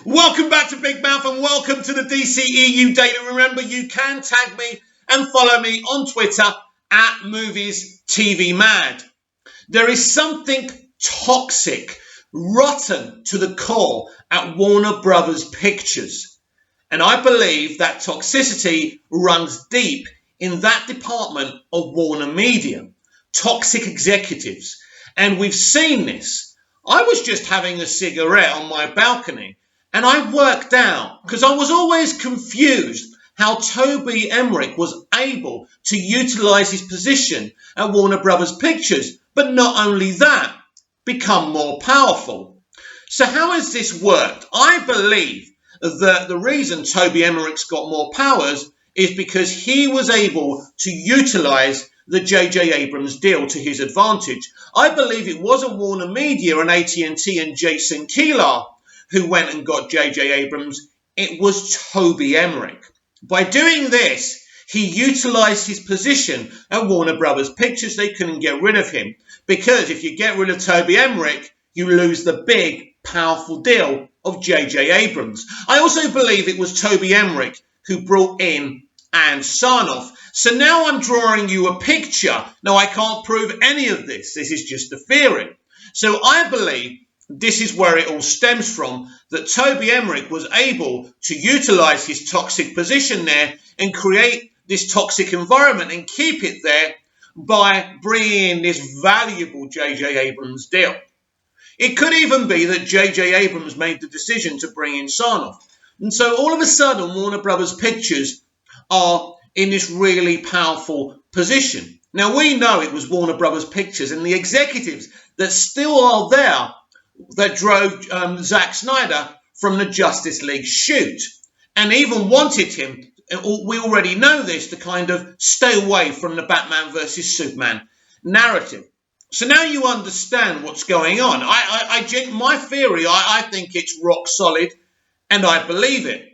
Welcome back to Big Mouth and welcome to the dceu Daily. Remember, you can tag me and follow me on Twitter at MoviesTVMad. There is something toxic, rotten to the core at Warner Brothers Pictures. And I believe that toxicity runs deep in that department of Warner Media. Toxic executives. And we've seen this. I was just having a cigarette on my balcony and I worked out, because I was always confused how Toby Emmerich was able to utilize his position at Warner Brothers Pictures, but not only that, become more powerful. So how has this worked? I believe that the reason Toby Emmerich's got more powers is because he was able to utilize the J.J. Abrams deal to his advantage. I believe it wasn't Warner Media and AT&T and Jason Keelar who went and got J.J. Abrams. It was Toby Emmerich. By doing this, he utilized his position at Warner Brothers Pictures. They couldn't get rid of him because if you get rid of Toby Emmerich, you lose the big, powerful deal of J.J. Abrams. I also believe it was Toby Emmerich who brought in Ann Sarnoff. So now I'm drawing you a picture. Now, I can't prove any of this. This is just a theory. So I believe this is where it all stems from, that Toby Emmerich was able to utilize his toxic position there and create this toxic environment and keep it there by bringing in this valuable J.J. Abrams deal. It could even be that J.J. Abrams made the decision to bring in Sarnoff. And so all of a sudden, Warner Brothers Pictures are in this really powerful position. Now, we know it was Warner Brothers Pictures and the executives that still are there that drove Zack Snyder from the Justice League shoot and even wanted him, we already know this, to kind of stay away from the Batman versus Superman narrative. So now you understand what's going on. My theory, I think it's rock solid and I believe it.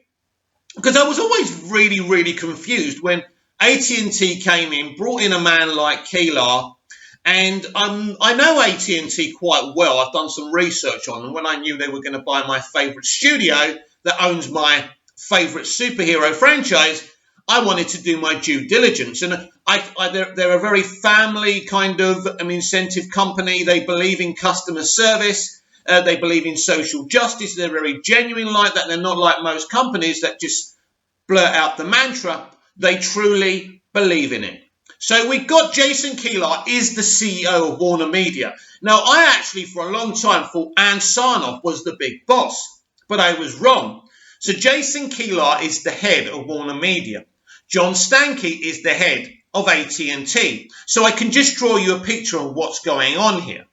Because I was always really, really confused when AT&T came in, brought in a man like Keelar. And I know AT&T quite well. I've done some research on them when I knew they were going to buy my favourite studio that owns my favourite superhero franchise. I wanted to do my due diligence. And they're a very family kind of incentive company. They believe in customer service. They believe in social justice. They're very genuine like that. They're not like most companies that just blurt out the mantra. They truly believe in it. So we got Jason Keelar is the CEO of Warner Media. Now, I actually, for a long time, thought Ann Sarnoff was the big boss, but I was wrong. So Jason Keelar is the head of Warner Media. John Stankey is the head of AT&T. So I can just draw you a picture of what's going on here.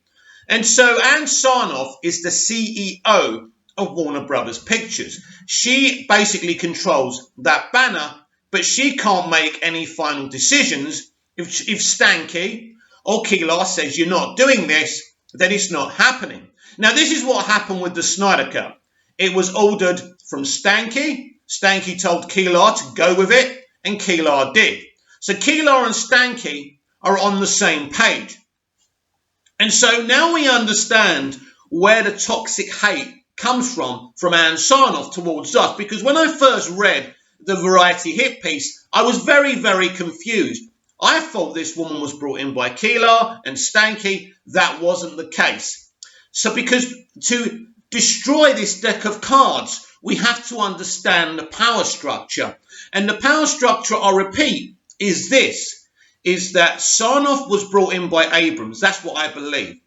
And so Ann Sarnoff is the CEO of Warner Brothers Pictures. She basically controls that banner, but she can't make any final decisions. If Stankey or Keelar says you're not doing this, then it's not happening. Now, this is what happened with the Snyder Cut. It was ordered from Stankey. Stankey told Keelar to go with it, and Keelar did. So Keelar and Stankey are on the same page. And so now we understand where the toxic hate comes from Ann Sarnoff towards us. Because when I first read the Variety hit piece, I was very, very confused. I thought this woman was brought in by Keelar and Stankey. That wasn't the case. So because to destroy this deck of cards, we have to understand the power structure. And the power structure, I repeat, is this, is that Sarnoff was brought in by Abrams. That's what I believe.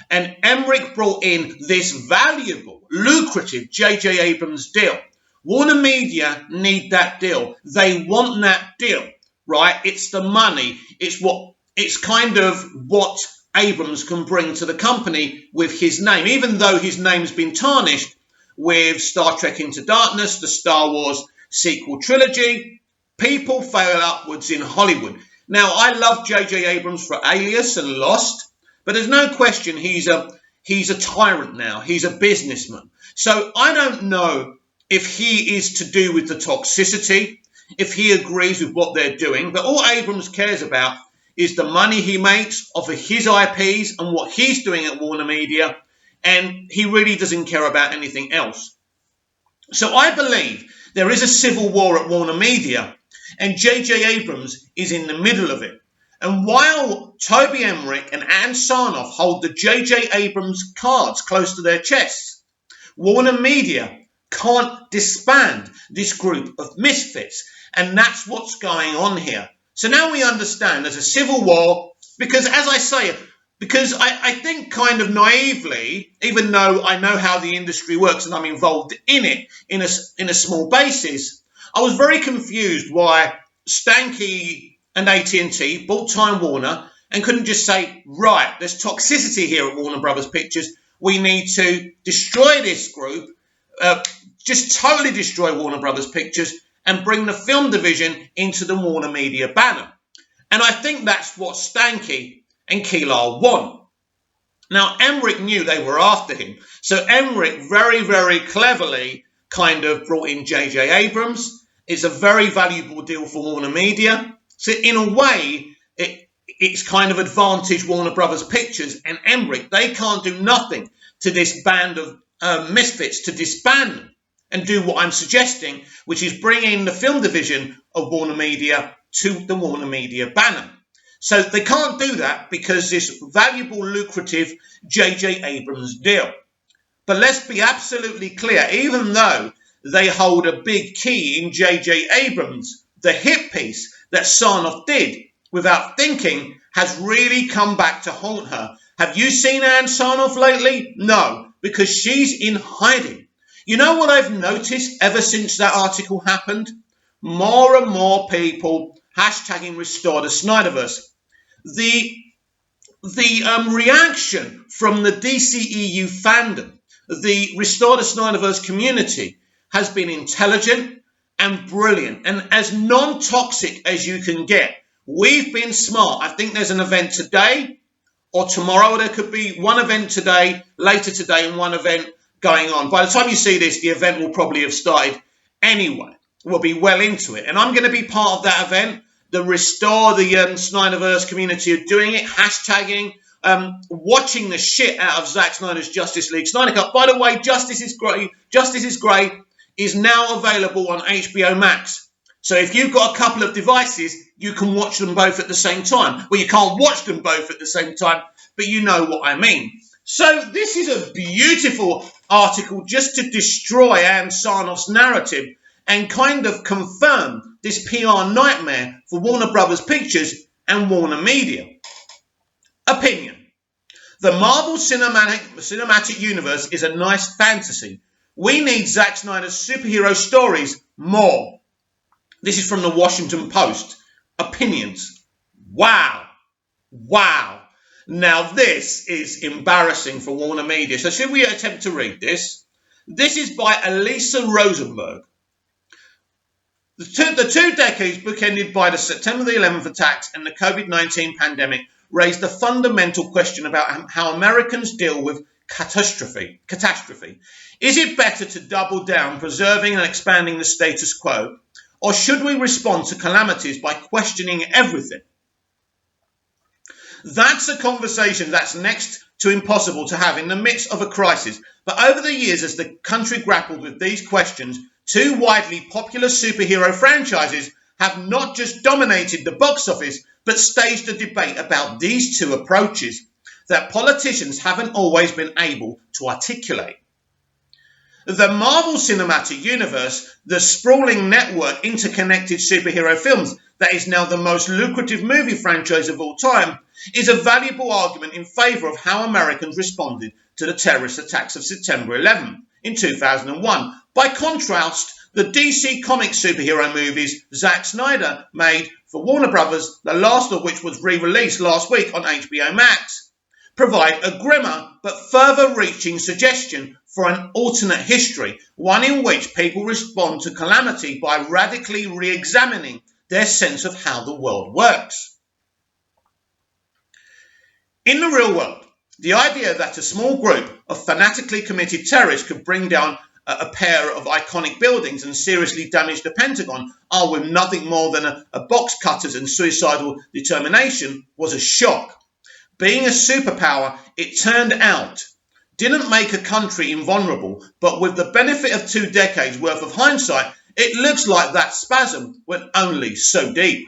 And Emmerich brought in this valuable, lucrative J.J. Abrams deal. Warner Media need that deal. They want that deal. Right, it's the money. It's kind of what Abrams can bring to the company with his name, even though his name's been tarnished with Star Trek Into Darkness, the Star Wars sequel trilogy. People fail upwards in Hollywood. Now, I love J.J. Abrams for Alias and Lost, but there's no question he's a tyrant now. He's a businessman. So I don't know if he is to do with the toxicity, if he agrees with what they're doing. But all Abrams cares about is the money he makes off of his IPs and what he's doing at Warner Media. And he really doesn't care about anything else. So I believe there is a civil war at Warner Media, and J.J. Abrams is in the middle of it. And while Toby Emmerich and Ann Sarnoff hold the J.J. Abrams cards close to their chests, Warner Media can't disband this group of misfits. And that's what's going on here. So now we understand there's a civil war because, as I say, because I think kind of naively, even though I know how the industry works and I'm involved in it in a small basis, I was very confused why Stanky and AT&T bought Time Warner and couldn't just say, right, there's toxicity here at Warner Brothers Pictures. We need to destroy this group, just totally destroy Warner Brothers Pictures and bring the film division into the Warner Media banner. And I think that's what Stanky and Keelar want. Now, Emmerich knew they were after him. So Emmerich very, very cleverly kind of brought in J.J. Abrams. It's a very valuable deal for Warner Media. So in a way, it's kind of advantaged Warner Brothers Pictures and Emmerich. They can't do nothing to this band of misfits to disband them and do what I'm suggesting, which is bring in the film division of Warner Media to the Warner Media banner. So they can't do that because this valuable, lucrative J.J. Abrams deal. But let's be absolutely clear, even though they hold a big key in J.J. Abrams, the hit piece that Sarnoff did without thinking has really come back to haunt her. Have you seen Ann Sarnoff lately? No, because she's in hiding. You know what I've noticed ever since that article happened? More and more people hashtagging Restore the Snyderverse. The reaction from the DCEU fandom, the Restore the Snyderverse community, has been intelligent and brilliant and as non-toxic as you can get. We've been smart. I think there's an event today or tomorrow. There could be one event today, later today, and one event going on. By the time you see this, the event will probably have started anyway. We'll be well into it. And I'm going to be part of that event. The Restore the Snyderverse community are doing it, hashtagging, watching the shit out of Zack Snyder's Justice League Snyder Cut. By the way, Justice is Great is now available on HBO Max. So if you've got a couple of devices, you can watch them both at the same time. Well, you can't watch them both at the same time, but you know what I mean. So this is a beautiful article just to destroy Ann Sarnoff's narrative and kind of confirm this PR nightmare for Warner Brothers Pictures and Warner Media. Opinion. The Marvel Cinematic Universe is a nice fantasy. We need Zack Snyder's superhero stories more. This is from the Washington Post. Opinions. Wow. Now this is embarrassing for Warner Media. So should we attempt to read this? This is by Elisa Rosenberg. The 2 decades bookended by the September the 11th attacks and the COVID-19 pandemic raised a fundamental question about how Americans deal with catastrophe. Is it better to double down, preserving and expanding the status quo, or should we respond to calamities by questioning everything? That's a conversation that's next to impossible to have in the midst of a crisis. But over the years, as the country grappled with these questions, 2 widely popular superhero franchises have not just dominated the box office, but staged a debate about these 2 approaches that politicians haven't always been able to articulate. The Marvel Cinematic Universe, the sprawling network interconnected superhero films that is now the most lucrative movie franchise of all time, is a valuable argument in favour of how Americans responded to the terrorist attacks of September 11 in 2001. By contrast, the DC Comics superhero movies Zack Snyder made for Warner Brothers, the last of which was re-released last week on HBO Max, provide a grimmer but further-reaching suggestion for an alternate history, one in which people respond to calamity by radically re-examining their sense of how the world works. In the real world, the idea that a small group of fanatically committed terrorists could bring down a pair of iconic buildings and seriously damage the Pentagon, all with nothing more than a box cutters and suicidal determination, was a shock. Being a superpower, it turned out didn't make a country invulnerable, but with the benefit of 2 decades worth of hindsight, it looks like that spasm went only so deep.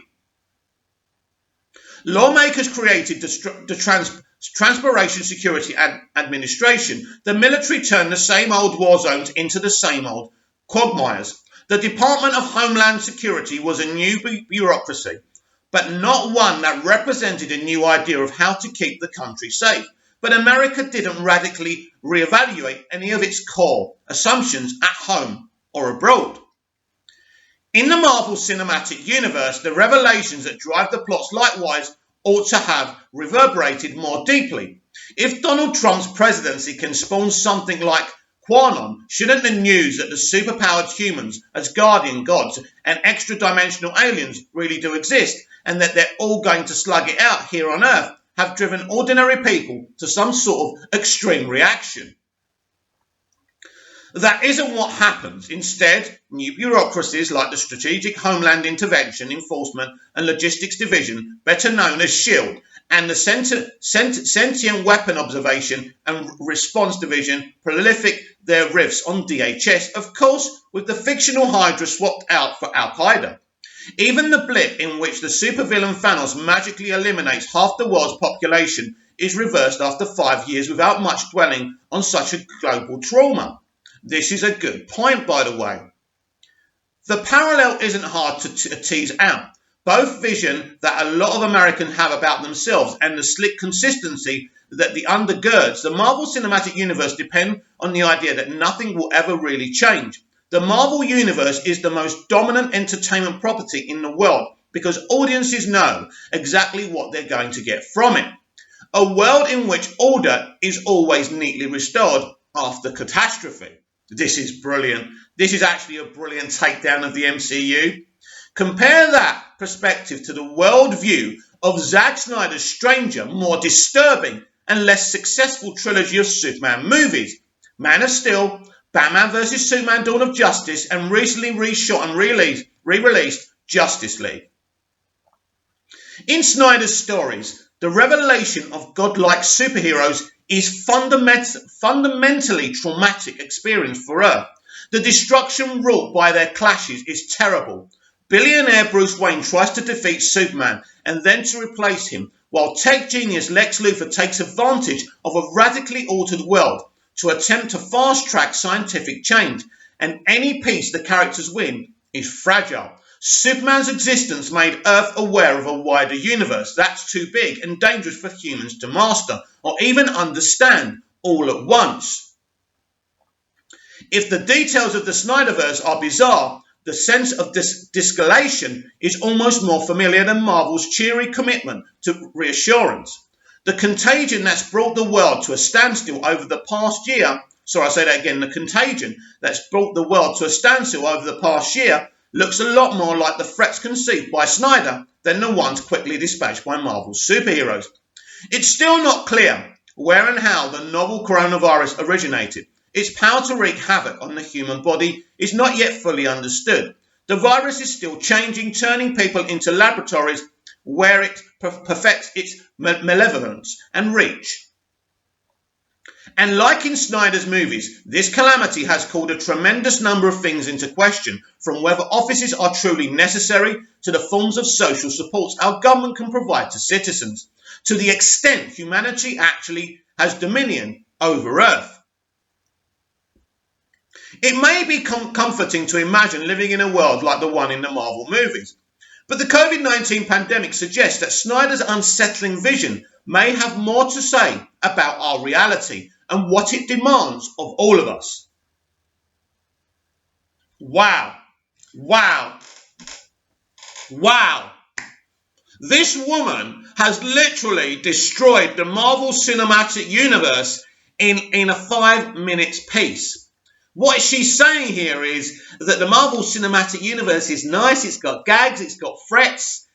Lawmakers created the Transportation Security Administration. The military turned the same old war zones into the same old quagmires. The Department of Homeland Security was a new bureaucracy, but not one that represented a new idea of how to keep the country safe. But America didn't radically reevaluate any of its core assumptions at home or abroad. In the Marvel Cinematic Universe, the revelations that drive the plots likewise ought to have reverberated more deeply. If Donald Trump's presidency can spawn something like QAnon, shouldn't the news that the superpowered humans as guardian gods and extra-dimensional aliens really do exist, and that they're all going to slug it out here on Earth, have driven ordinary people to some sort of extreme reaction? That isn't what happens. Instead, new bureaucracies like the Strategic Homeland Intervention, Enforcement and Logistics Division, better known as SHIELD, and the Sentient Weapon Observation and Response Division prolific their riffs on DHS, of course, with the fictional Hydra swapped out for Al-Qaeda. Even the blip in which the supervillain Thanos magically eliminates half the world's population is reversed after 5 years without much dwelling on such a global trauma. This is a good point, by the way. The parallel isn't hard to tease out. Both vision that a lot of Americans have about themselves and the slick consistency that the undergirds the Marvel Cinematic Universe depend on the idea that nothing will ever really change. The Marvel Universe is the most dominant entertainment property in the world because audiences know exactly what they're going to get from it. A world in which order is always neatly restored after catastrophe. This is brilliant. This is actually a brilliant takedown of the MCU. Compare that perspective to the worldview of Zack Snyder's stranger, more disturbing and less successful trilogy of Superman movies. Man of Steel, Batman vs. Superman Dawn of Justice, and recently reshot and re-released Justice League. In Snyder's stories, the revelation of godlike superheroes is fundamentally traumatic experience for Earth. The destruction wrought by their clashes is terrible. Billionaire Bruce Wayne tries to defeat Superman and then to replace him, while tech genius Lex Luthor takes advantage of a radically altered world to attempt to fast-track scientific change, and any peace the characters win is fragile. Superman's existence made Earth aware of a wider universe that's too big and dangerous for humans to master or even understand all at once. If the details of the Snyderverse are bizarre, the sense of de-escalation is almost more familiar than Marvel's cheery commitment to reassurance. The contagion that's brought the world to a standstill over the past year, the contagion that's brought the world to a standstill over the past year looks a lot more like the threats conceived by Snyder than the ones quickly dispatched by Marvel's superheroes. It's still not clear where and how the novel coronavirus originated. Its power to wreak havoc on the human body is not yet fully understood. The virus is still changing, turning people into laboratories where it perfects its malevolence and reach. And like in Snyder's movies, this calamity has called a tremendous number of things into question, from whether offices are truly necessary to the forms of social supports our government can provide to citizens, to the extent humanity actually has dominion over Earth. It may be comforting to imagine living in a world like the one in the Marvel movies, but the COVID-19 pandemic suggests that Snyder's unsettling vision may have more to say about our reality and what it demands of all of us. Wow. This woman has literally destroyed the Marvel Cinematic Universe in a 5 minutes piece. What she's saying here is that the Marvel Cinematic Universe is nice, it's got gags, it's got threats,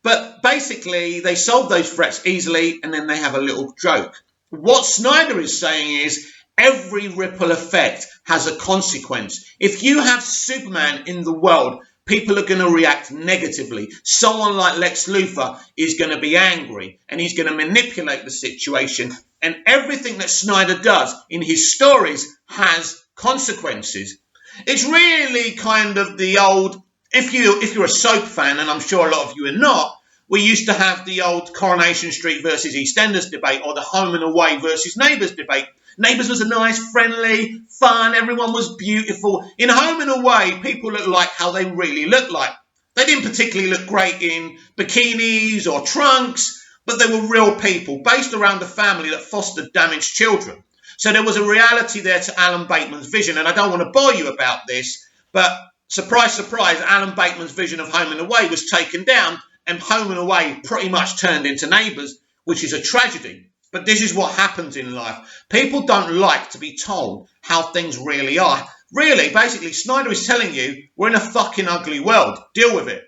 but basically they solve those threats easily and then they have a little joke. What Snyder is saying is every ripple effect has a consequence. If you have Superman in the world, people are going to react negatively. Someone like Lex Luthor is going to be angry and he's going to manipulate the situation And everything that Snyder does in his stories has consequences. It's really kind of the old, if you're a soap fan, and I'm sure a lot of you are not, we used to have the old Coronation Street versus EastEnders debate, or the Home and Away versus Neighbours debate. Neighbours was a nice, friendly, fun, everyone was beautiful. In Home and Away, people looked like how they really looked like. They didn't particularly look great in bikinis or trunks, but they were real people based around a family that fostered damaged children. So there was a reality there to Alan Bateman's vision, and I don't want to bore you about this, but surprise, surprise, Alan Bateman's vision of Home and Away was taken down, and Home and Away pretty much turned into Neighbours, which is a tragedy. But this is what happens in life. People don't like to be told how things really are. Really, basically, Snyder is telling you, we're in a fucking ugly world. Deal with it.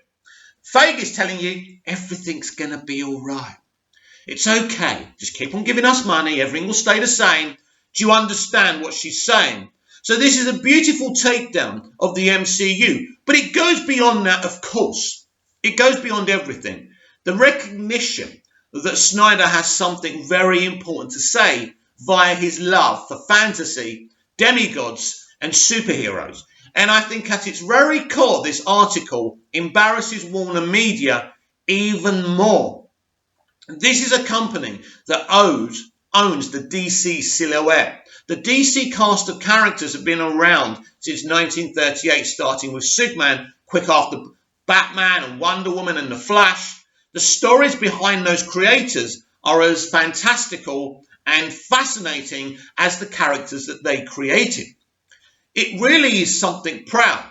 Feige is telling you, everything's going to be all right. It's okay. Just keep on giving us money. Everything will stay the same. Do you understand what she's saying? So this is a beautiful takedown of the MCU. But it goes beyond that, of course. It goes beyond everything. The recognition that Snyder has something very important to say via his love for fantasy, demigods, and superheroes. And I think at its very core, this article embarrasses Warner Media even more. This is a company that owns the DC silhouette. The DC cast of characters have been around since 1938, starting with Superman, quick after Batman and Wonder Woman and The Flash. The stories behind those creators are as fantastical and fascinating as the characters that they created. It really is something proud.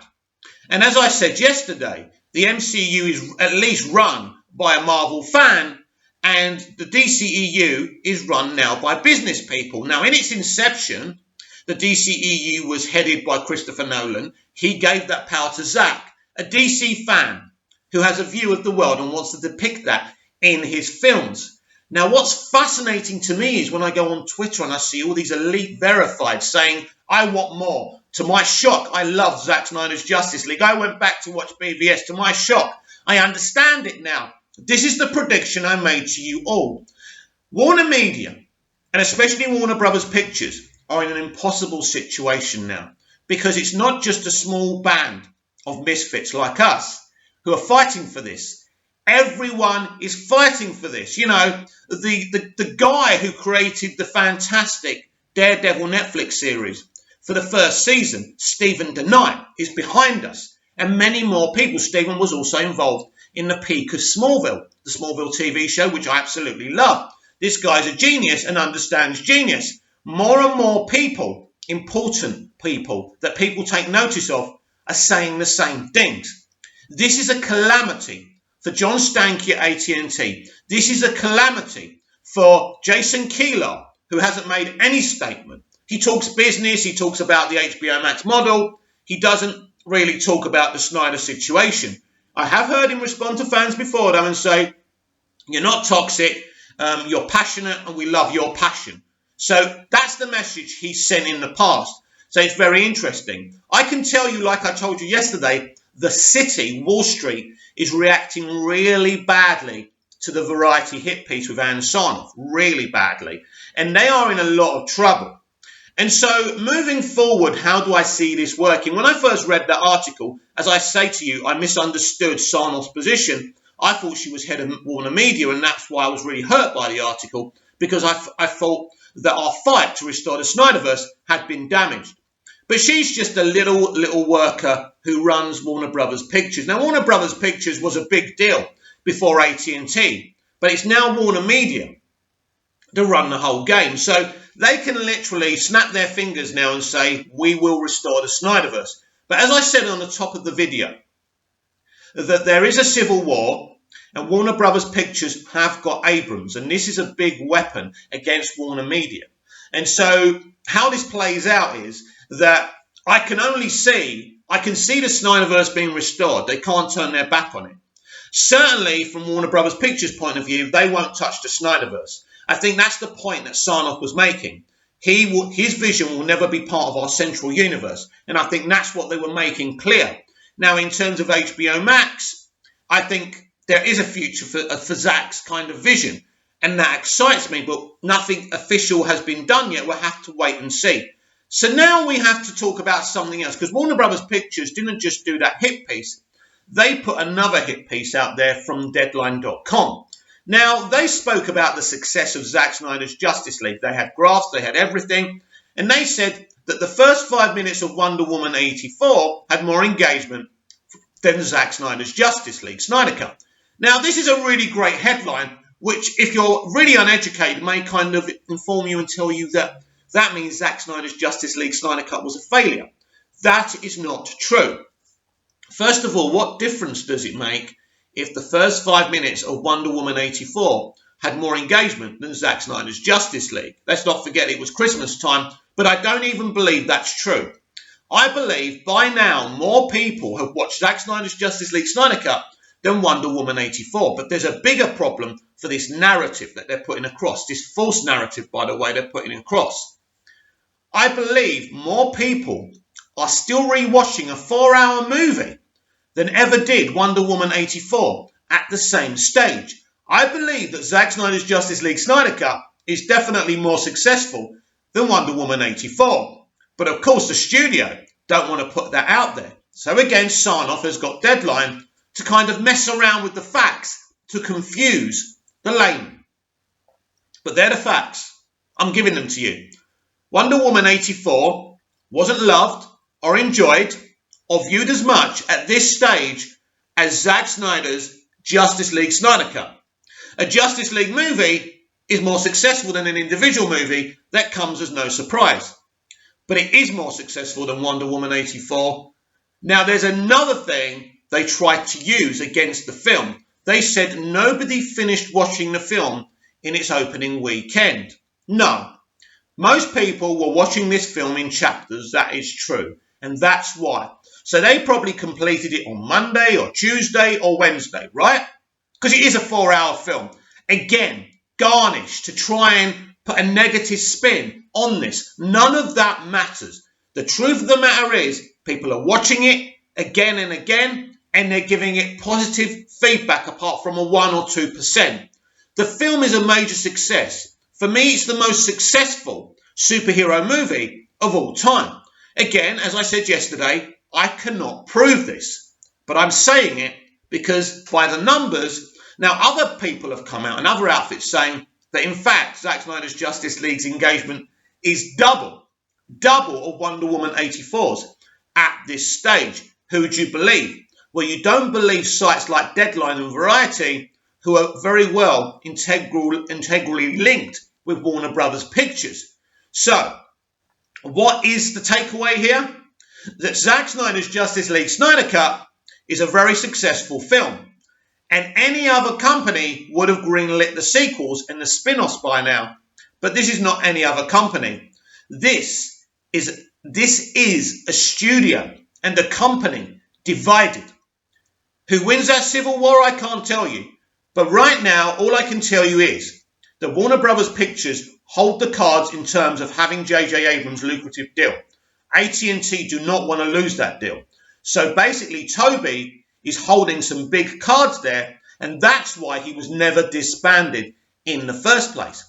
And as I said yesterday, the MCU is at least run by a Marvel fan, and the DCEU is run now by business people. Now, in its inception, the DCEU was headed by Christopher Nolan. He gave that power to Zack, a DC fan who has a view of the world and wants to depict that in his films. Now, what's fascinating to me is when I go on Twitter and I see all these elite verified saying, I want more. To my shock, I love Zack Snyder's Justice League. I went back to watch BVS. To my shock, I understand it now. This is the prediction I made to you all. Warner Media, and especially Warner Brothers Pictures, are in an impossible situation now, because it's not just a small band of misfits like us who are fighting for this. Everyone is fighting for this. You know, the guy who created the fantastic Daredevil Netflix series for the first season, Stephen DeKnight, is behind us. And many more people. Stephen was also involved in the peak of Smallville, the Smallville TV show, which I absolutely love. This guy's a genius and understands genius. More and more people, important people that people take notice of, are saying the same things. This is a calamity for John Stankey at AT&T. This is a calamity for Jason Keelar, who hasn't made any statement. He talks business, he talks about the HBO Max model. He doesn't really talk about the Snyder situation. I have heard him respond to fans before, though, and say, you're not toxic, you're passionate, and we love your passion. So that's the message he's sent in the past. So it's very interesting. I can tell you, like I told you yesterday, the city, Wall Street, is reacting really badly to the Variety hit piece with Ann Sarnoff, really badly. And they are in a lot of trouble. And so moving forward, how do I see this working? When I first read that article, as I say to you, I misunderstood Sarnoff's position. I thought she was head of Warner Media, and that's why I was really hurt by the article, because I thought that our fight to restore the Snyderverse had been damaged. But she's just a little worker who runs Warner Brothers Pictures. Now, Warner Brothers Pictures was a big deal before AT&T, but it's now Warner Media to run the whole game. So they can literally snap their fingers now and say, we will restore the Snyderverse. But as I said on the top of the video, that there is a civil war, and Warner Brothers Pictures have got Abrams, and this is a big weapon against Warner Media. And so how this plays out is that I can see the Snyderverse being restored. They can't turn their back on it. Certainly, from Warner Brothers Pictures' point of view, they won't touch the Snyderverse. I think that's the point that Sarnoff was making. His vision will never be part of our central universe. And I think that's what they were making clear. Now, in terms of HBO Max, I think there is a future for Zack's kind of vision. And that excites me, but nothing official has been done yet. We'll have to wait and see. So now we have to talk about something else, because Warner Brothers Pictures didn't just do that hit piece. They put another hit piece out there from Deadline.com. Now, they spoke about the success of Zack Snyder's Justice League. They had graphs, they had everything, and they said that the first 5 minutes of Wonder Woman 84 had more engagement than Zack Snyder's Justice League Snyder Cut. Now, this is a really great headline, which, if you're really uneducated, may kind of inform you and tell you that that means Zack Snyder's Justice League Snyder Cut was a failure. That is not true. First of all, what difference does it make if the first 5 minutes of Wonder Woman 84 had more engagement than Zack Snyder's Justice League? Let's not forget it was Christmas time, but I don't even believe that's true. I believe by now more people have watched Zack Snyder's Justice League Snyder Cut than Wonder Woman 84. But there's a bigger problem for this narrative that they're putting across, this false narrative, by the way, they're putting across. I believe more people are still rewatching a 4-hour movie than ever did Wonder Woman 84 at the same stage. I believe that Zack Snyder's Justice League Snyder Cut is definitely more successful than Wonder Woman 84. But of course the studio don't want to put that out there. So again, Sarnoff has got Deadline to kind of mess around with the facts to confuse the layman. But they're the facts. I'm giving them to you. Wonder Woman 84 wasn't loved or enjoyed or viewed as much at this stage as Zack Snyder's Justice League Snyder Cut. A Justice League movie is more successful than an individual movie. That comes as no surprise. But it is more successful than Wonder Woman 84. Now, there's another thing they tried to use against the film. They said nobody finished watching the film in its opening weekend. No. Most people were watching this film in chapters. That is true. And that's why. So they probably completed it on Monday or Tuesday or Wednesday, right? Because it is a 4-hour film. Again, garnished to try and put a negative spin on this. None of that matters. The truth of the matter is people are watching it again and again, and they're giving it positive feedback apart from a 1 or 2%. The film is a major success. For me, it's the most successful superhero movie of all time. Again, as I said yesterday, I cannot prove this, but I'm saying it because by the numbers, now other people have come out and other outfits saying that in fact Zack Snyder's Justice League's engagement is double of Wonder Woman 84's at this stage. Who would you believe? Well, you don't believe sites like Deadline and Variety, who are very well integrally linked with Warner Brothers Pictures. So, what is the takeaway here? That Zack Snyder's Justice League Snyder Cut is a very successful film. And any other company would have greenlit the sequels and the spin-offs by now. But this is not any other company. This is a studio and a company divided. Who wins that civil war, I can't tell you. But right now, all I can tell you is that Warner Brothers Pictures hold the cards in terms of having J.J. Abrams' lucrative deal. AT&T do not want to lose that deal. So basically, Toby is holding some big cards there, and that's why he was never disbanded in the first place.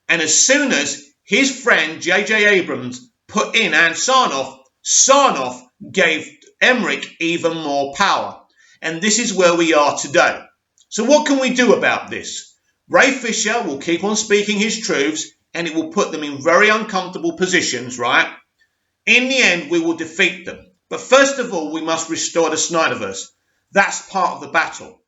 And as soon as his friend J.J. Abrams put in and Sarnoff gave Emmerich even more power. And this is where we are today. So what can we do about this? Ray Fisher will keep on speaking his truths, and it will put them in very uncomfortable positions, right? In the end, we will defeat them. But first of all, we must restore the Snyderverse. That's part of the battle.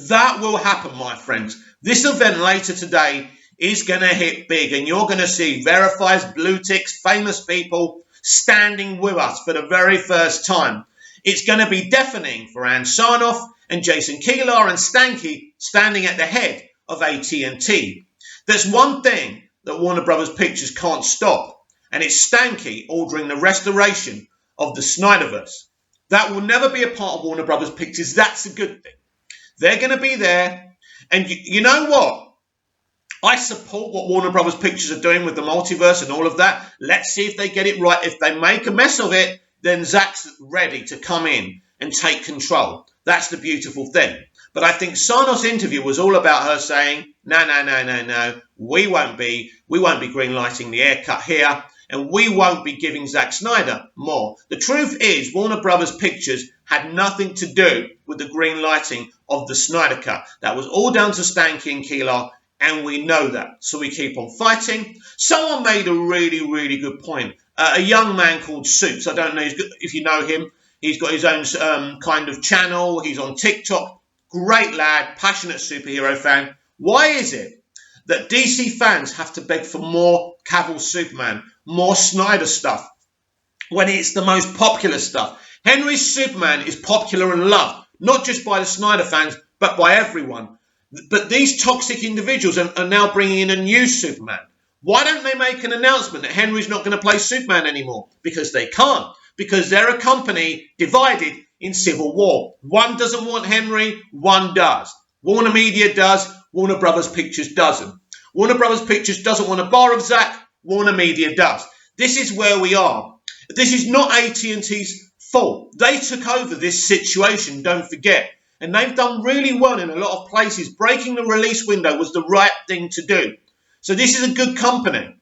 That will happen, my friends. This event later today is going to hit big, and you're going to see Verify's blue ticks, famous people standing with us for the very first time. It's going to be deafening for Ann Sarnoff and Jason Keelar and Stanky standing at the head of AT&T. There's one thing that Warner Brothers Pictures can't stop, and it's Stanky ordering the restoration of the Snyderverse. That will never be a part of Warner Brothers Pictures. That's a good thing. They're going to be there, and you know what? I support what Warner Brothers Pictures are doing with the multiverse and all of that. Let's see if they get it right. If they make a mess of it, then Zack's ready to come in and take control. That's the beautiful thing. But I think Sarno's interview was all about her saying, no, we won't be greenlighting the haircut here, and we won't be giving Zack Snyder more. The truth is, Warner Brothers Pictures had nothing to do with the greenlighting of the Snyder Cut. That was all down to Stanky and Keelar, and we know that. So we keep on fighting. Someone made a really, really good point. A young man called Soups, I don't know if you know him, he's got his own kind of channel, he's on TikTok. Great lad, passionate superhero fan. Why is it that DC fans have to beg for more Cavill Superman, more Snyder stuff, when it's the most popular stuff? Henry's Superman is popular and loved, not just by the Snyder fans, but by everyone. But these toxic individuals are now bringing in a new Superman. Why don't they make an announcement that Henry's not going to play Superman anymore? Because they can't. Because they're a company divided in civil war. One doesn't want Henry, one does. Warner Media does, Warner Brothers Pictures doesn't. Warner Brothers Pictures doesn't want a bar of Zack, Warner Media does. This is where we are. This is not AT&T's fault. They took over this situation, don't forget. And they've done really well in a lot of places. Breaking the release window was the right thing to do. So this is a good company.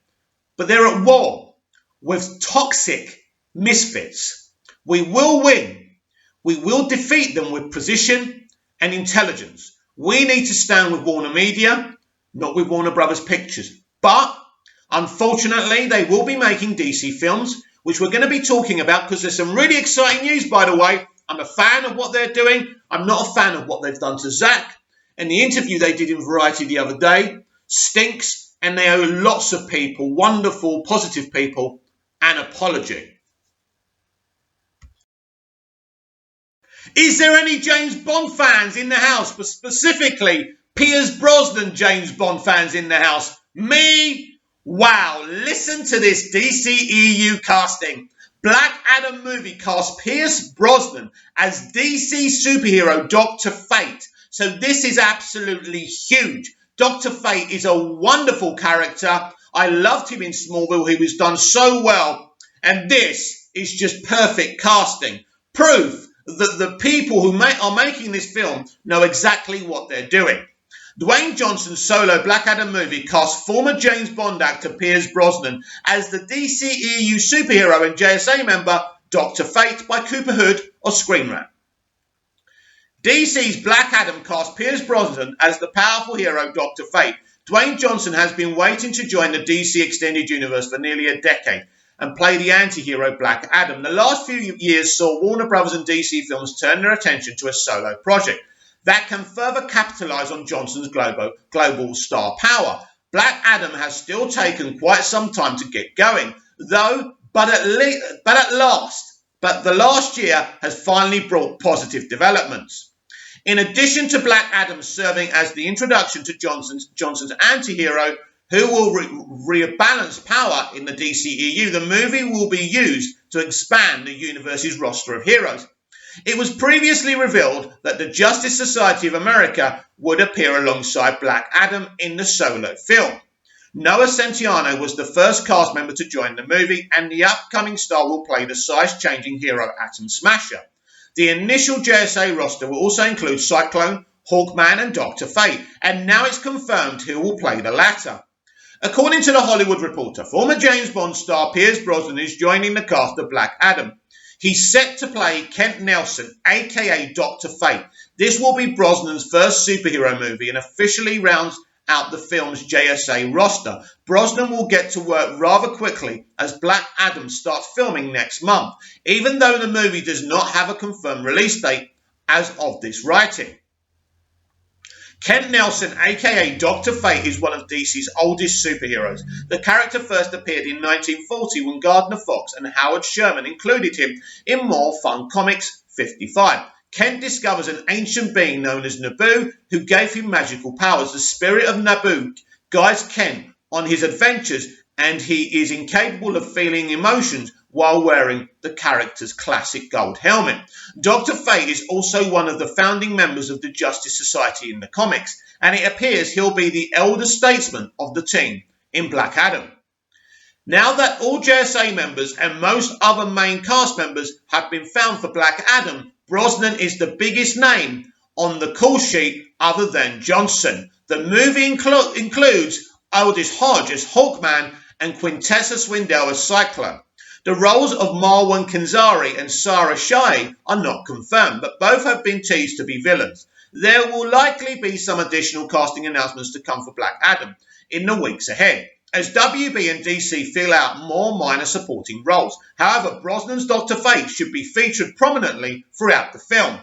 But they're at war with toxic misfits. We will win. We will defeat them with precision and intelligence. We need to stand with Warner Media, not with Warner Brothers Pictures. But, unfortunately, they will be making DC films, which we're going to be talking about because there's some really exciting news, by the way. I'm a fan of what they're doing. I'm not a fan of what they've done to Zack. And the interview they did in Variety the other day stinks, and they owe lots of people, wonderful, positive people, an apology. Is there any James Bond fans in the house, but specifically Piers Brosnan James Bond fans in the house? Me? Wow, listen to this DCEU casting. Black Adam movie cast Piers Brosnan as DC superhero Dr. Fate. So this is absolutely huge. Dr. Fate is a wonderful character. I loved him in Smallville. He was done so well. And this is just perfect casting. Proof that the people who are making this film know exactly what they're doing. Dwayne Johnson's solo Black Adam movie cast former James Bond actor Piers Brosnan as the DCEU superhero and JSA member Dr. Fate by Cooper Hood or Screen Rant. DC's Black Adam cast Piers Brosnan as the powerful hero Dr. Fate. Dwayne Johnson has been waiting to join the DC Extended Universe for nearly a decade and play the anti-hero Black Adam. The last few years saw Warner Brothers and DC films turn their attention to a solo project that can further capitalize on Johnson's global star power. Black Adam has still taken quite some time to get going, but the last year has finally brought positive developments. In addition to Black Adam serving as the introduction to Johnson's anti-hero, who will rebalance power in the DCEU, the movie will be used to expand the universe's roster of heroes. It was previously revealed that the Justice Society of America would appear alongside Black Adam in the solo film. Noah Centineo was the first cast member to join the movie, and the upcoming star will play the size-changing hero Atom Smasher. The initial JSA roster will also include Cyclone, Hawkman, and Dr. Fate, and now it's confirmed who will play the latter. According to The Hollywood Reporter, former James Bond star Piers Brosnan is joining the cast of Black Adam. He's set to play Kent Nelson, aka Dr. Fate. This will be Brosnan's first superhero movie and officially rounds out the film's JSA roster. Brosnan will get to work rather quickly as Black Adam starts filming next month, even though the movie does not have a confirmed release date as of this writing. Kent Nelson, aka Dr. Fate, is one of DC's oldest superheroes. The character first appeared in 1940 when Gardner Fox and Howard Sherman included him in More Fun Comics 55. Kent discovers an ancient being known as Naboo who gave him magical powers. The spirit of Naboo guides Kent on his adventures, and he is incapable of feeling emotions while wearing the character's classic gold helmet. Dr. Fate is also one of the founding members of the Justice Society in the comics, and it appears he'll be the elder statesman of the team in Black Adam. Now that all JSA members and most other main cast members have been found for Black Adam, Brosnan is the biggest name on the call sheet other than Johnson. The movie includes Aldous Hodge as Hawkman and Quintessa Swindell as Cyclone. The roles of Marwan Kenzari and Sarah Shai are not confirmed, but both have been teased to be villains. There will likely be some additional casting announcements to come for Black Adam in the weeks ahead, as WB and DC fill out more minor supporting roles. However, Brosnan's Dr. Fate should be featured prominently throughout the film.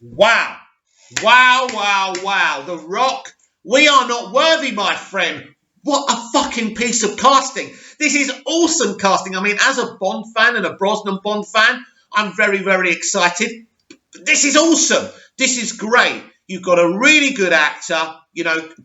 Wow. Wow, wow, wow. The Rock, we are not worthy, my friend. What a fucking piece of casting. This is awesome casting. I mean, as a Bond fan and a Brosnan Bond fan, I'm very, very excited. This is awesome. This is great. You've got a really good actor,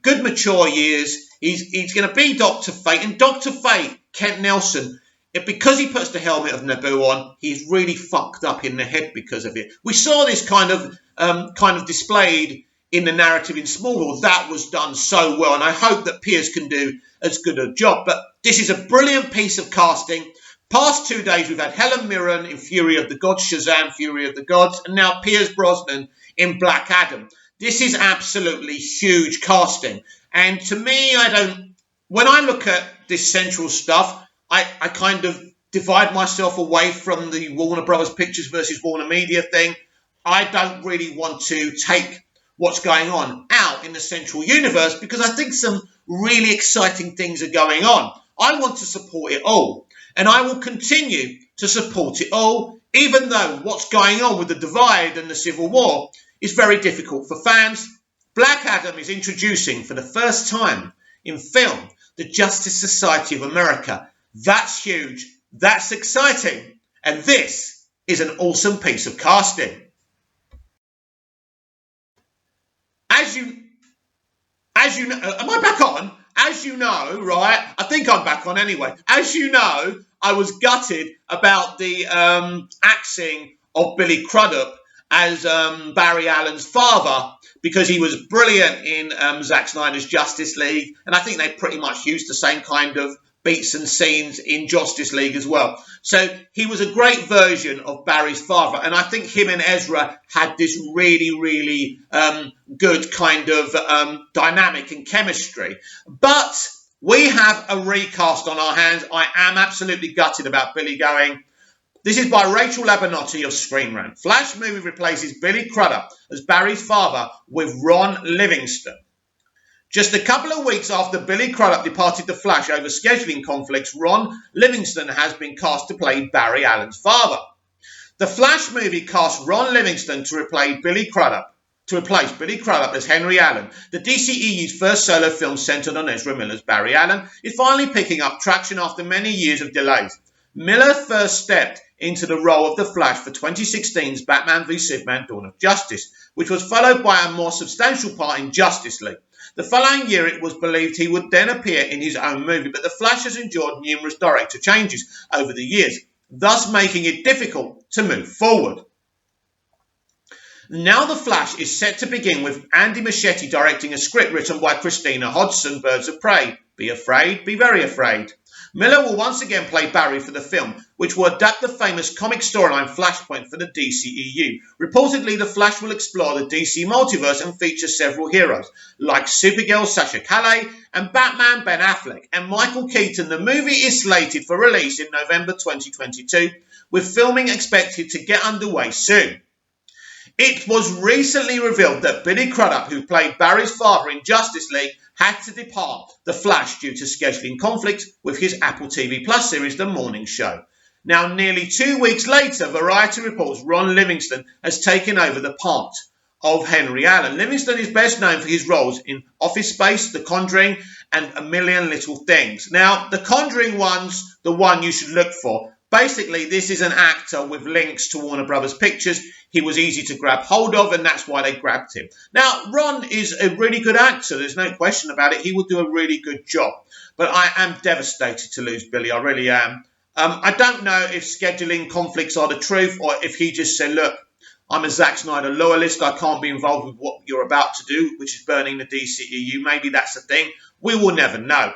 good mature years. He's going to be Dr. Fate. And Dr. Fate, Kent Nelson, because he puts the helmet of Naboo on, he's really fucked up in the head because of it. We saw this kind of displayed in the narrative in Smallville. That was done so well, and I hope that Piers can do as good a job. But this is a brilliant piece of casting. Past 2 days, we've had Helen Mirren in Fury of the Gods, Shazam, Fury of the Gods, and now Piers Brosnan in Black Adam. This is absolutely huge casting. And to me, when I look at this central stuff, I kind of divide myself away from the Warner Brothers Pictures versus Warner Media thing. I don't really want to take what's going on out in the central universe because I think some really exciting things are going on. I want to support it all, and I will continue to support it all, even though what's going on with the divide and the Civil War is very difficult for fans. Black Adam is introducing for the first time in film the Justice Society of America. That's huge, that's exciting, and this is an awesome piece of casting. As you know, am I back on? As you know, right? I think I'm back on anyway. As you know, I was gutted about the axing of Billy Crudup as Barry Allen's father, because he was brilliant in Zack Snyder's Justice League, and I think they pretty much used the same kind of beats and scenes in Justice League as well. So he was a great version of Barry's father, and I think him and Ezra had this really, really good kind of dynamic and chemistry. But we have a recast on our hands. I am absolutely gutted about Billy going. This is by Rachel Abernathy of Screen Rant. Flash movie replaces Billy Crudup as Barry's father with Ron Livingston. Just a couple of weeks after Billy Crudup departed The Flash over scheduling conflicts, Ron Livingston has been cast to play Barry Allen's father. The Flash movie cast Ron Livingston to replace Billy Crudup as Henry Allen. The DCEU's first solo film centered on Ezra Miller's Barry Allen is finally picking up traction after many years of delays. Miller first stepped into the role of the Flash for 2016's Batman v Superman Dawn of Justice, which was followed by a more substantial part in Justice League. The following year, it was believed he would then appear in his own movie, but The Flash has endured numerous director changes over the years, thus making it difficult to move forward. Now The Flash is set to begin with Andy Muschietti directing a script written by Christina Hodson, Birds of Prey. Be afraid, be very afraid. Miller will once again play Barry for the film, which will adapt the famous comic storyline Flashpoint for the DCEU. Reportedly, The Flash will explore the DC multiverse and feature several heroes, like Supergirl Sasha Calle and Batman Ben Affleck and Michael Keaton. The movie is slated for release in November 2022, with filming expected to get underway soon. It was recently revealed that Billy Crudup, who played Barry's father in Justice League, had to depart The Flash due to scheduling conflicts with his Apple TV Plus series, The Morning Show. Now, nearly 2 weeks later, Variety reports Ron Livingston has taken over the part of Henry Allen. Livingston is best known for his roles in Office Space, The Conjuring, and A Million Little Things. Now, The Conjuring one's the one you should look for. Basically, this is an actor with links to Warner Brothers Pictures. He was easy to grab hold of, and that's why they grabbed him. Now, Ron is a really good actor. There's no question about it. He will do a really good job. But I am devastated to lose Billy. I really am. I don't know if scheduling conflicts are the truth, or if he just said, look, I'm a Zack Snyder loyalist. I can't be involved with what you're about to do, which is burning the DCEU. Maybe that's the thing. We will never know.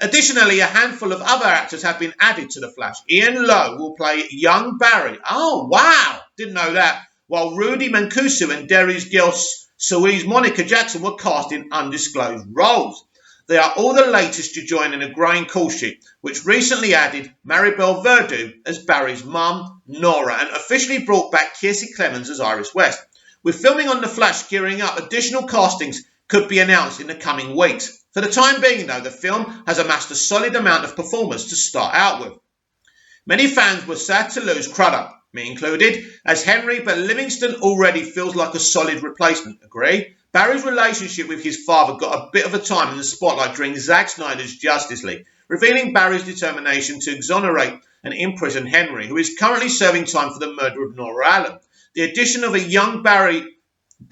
Additionally, a handful of other actors have been added to The Flash. Ian Lowe will play young Barry. Oh, wow. Didn't know that. While Rudy Mancuso and Darius Gil Cerise Monica Jackson were cast in undisclosed roles. They are all the latest to join in a growing call sheet, which recently added Maribel Verdú as Barry's mum, Nora, and officially brought back Kiersey Clemons as Iris West. With filming on The Flash gearing up, additional castings could be announced in the coming weeks. For the time being, though, the film has amassed a solid amount of performers to start out with. Many fans were sad to lose Crudup, me included, as Henry, but Livingston already feels like a solid replacement. Agree? Barry's relationship with his father got a bit of a time in the spotlight during Zack Snyder's Justice League, revealing Barry's determination to exonerate and imprison Henry, who is currently serving time for the murder of Nora Allen. The addition of a young Barry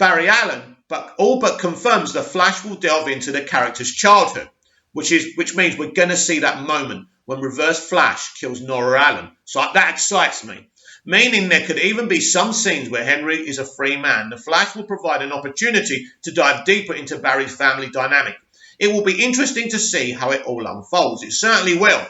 Allen all but confirms the Flash will delve into the character's childhood, which means we're going to see that moment when Reverse Flash kills Nora Allen. So that excites me. Meaning there could even be some scenes where Henry is a free man. The Flash will provide an opportunity to dive deeper into Barry's family dynamic. It will be interesting to see how it all unfolds. It certainly will.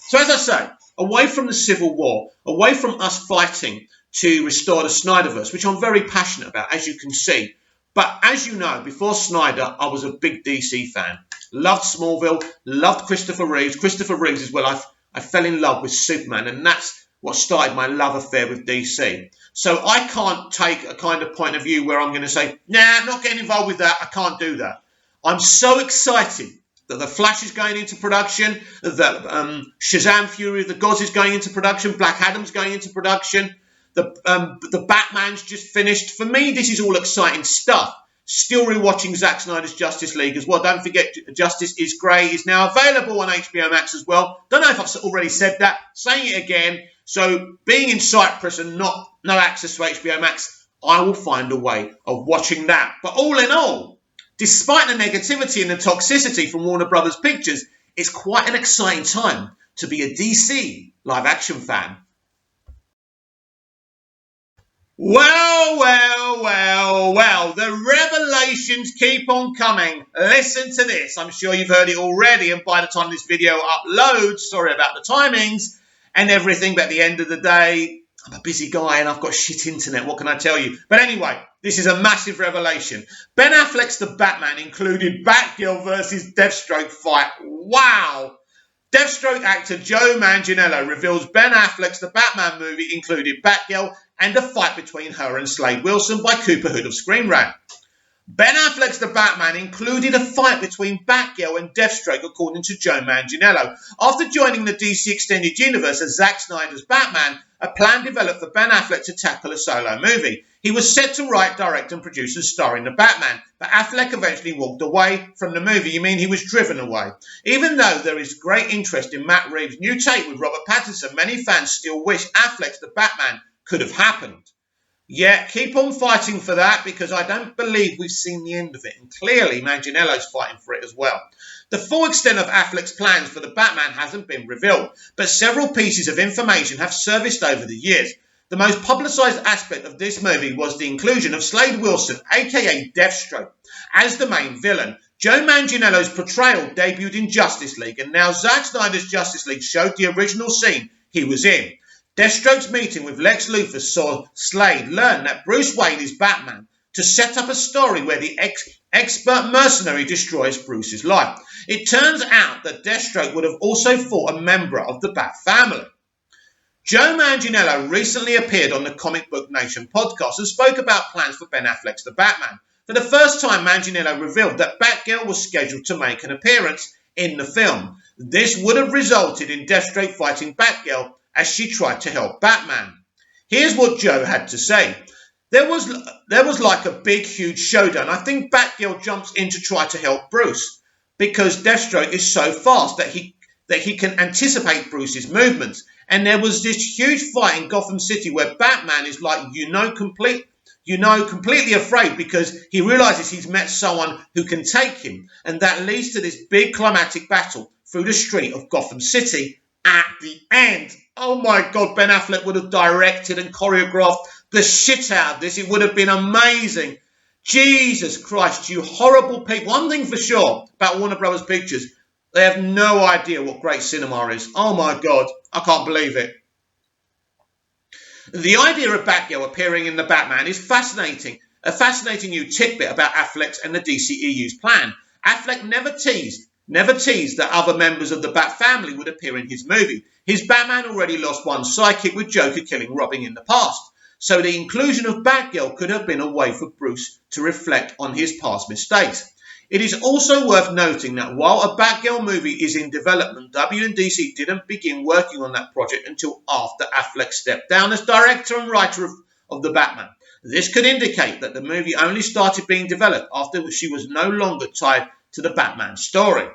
So as I say, away from the Civil War, away from us fighting to restore the Snyderverse, which I'm very passionate about, as you can see. But as you know, before Snyder, I was a big DC fan. Loved Smallville, loved Christopher Reeves. Christopher Reeves is when I fell in love with Superman, and that's what started my love affair with DC. So I can't take a kind of point of view where I'm going to say, nah, I'm not getting involved with that. I can't do that. I'm so excited that The Flash is going into production, that Shazam! Fury of the Gods is going into production, Black Adam's going into production, the Batman's just finished. For me, this is all exciting stuff. Still rewatching Zack Snyder's Justice League as well. Don't forget, Justice is Grey is now available on HBO Max as well. Don't know if I've already said that. Saying it again. So being in Cyprus and no access to HBO Max, I will find a way of watching that. But all in all, despite the negativity and the toxicity from Warner Brothers Pictures, it's quite an exciting time to be a DC live action fan. Well, the revelations keep on coming. Listen to this. I'm sure you've heard it already, and by the time this video uploads, sorry about the timings and everything, but at the end of the day, I'm a busy guy and I've got shit internet. What can I tell you? But anyway, this is a massive revelation. Ben Affleck's The Batman included Batgirl versus Deathstroke fight. Wow! Deathstroke actor Joe Manganiello reveals Ben Affleck's The Batman movie included Batgirl and a fight between her and Slade Wilson by Cooper Hood of Screen Rant. Ben Affleck's The Batman included a fight between Batgirl and Deathstroke, according to Joe Manganiello. After joining the DC Extended Universe as Zack Snyder's Batman, a plan developed for Ben Affleck to tackle a solo movie. He was set to write, direct and produce and star in The Batman, but Affleck eventually walked away from the movie. You mean he was driven away? Even though there is great interest in Matt Reeves' new take with Robert Pattinson, many fans still wish Affleck's The Batman could have happened. Yeah, keep on fighting for that, because I don't believe we've seen the end of it. And clearly, Manganiello's fighting for it as well. The full extent of Affleck's plans for The Batman hasn't been revealed, but several pieces of information have surfaced over the years. The most publicised aspect of this movie was the inclusion of Slade Wilson, aka Deathstroke, as the main villain. Joe Manganiello's portrayal debuted in Justice League, and now Zack Snyder's Justice League showed the original scene he was in. Deathstroke's meeting with Lex Luthor saw Slade learn that Bruce Wayne is Batman to set up a story where the expert mercenary destroys Bruce's life. It turns out that Deathstroke would have also fought a member of the Bat family. Joe Manganiello recently appeared on the Comic Book Nation podcast and spoke about plans for Ben Affleck's The Batman. For the first time, Manganiello revealed that Batgirl was scheduled to make an appearance in the film. This would have resulted in Deathstroke fighting Batgirl as she tried to help Batman. Here's what Joe had to say. There was like a big, huge showdown. I think Batgirl jumps in to try to help Bruce because Deathstroke is so fast that he can anticipate Bruce's movements. And there was this huge fight in Gotham City where Batman is like, completely afraid because he realizes he's met someone who can take him. And that leads to this big climatic battle through the street of Gotham City at the end. Oh my God, Ben Affleck would have directed and choreographed the shit out of this. It would have been amazing. Jesus Christ, you horrible people. One thing for sure about Warner Brothers Pictures, they have no idea what great cinema is. Oh my God, I can't believe it. The idea of Batgirl appearing in The Batman is fascinating, A fascinating new tidbit about Affleck's and the DCEU's plan. Affleck never teased that other members of the Bat family would appear in his movie. His Batman already lost one sidekick, with Joker killing Robin in the past. So the inclusion of Batgirl could have been a way for Bruce to reflect on his past mistakes. It is also worth noting that while a Batgirl movie is in development, W&DC didn't begin working on that project until after Affleck stepped down as director and writer of the Batman. This could indicate that the movie only started being developed after she was no longer tied to the Batman story.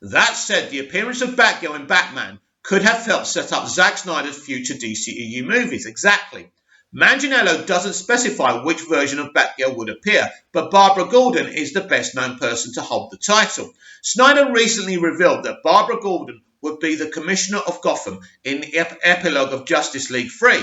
That said, the appearance of Batgirl in Batman could have helped set up Zack Snyder's future DCEU movies. Exactly. Manganiello doesn't specify which version of Batgirl would appear, but Barbara Gordon is the best-known person to hold the title. Snyder recently revealed that Barbara Gordon would be the Commissioner of Gotham in the epilogue of Justice League 3.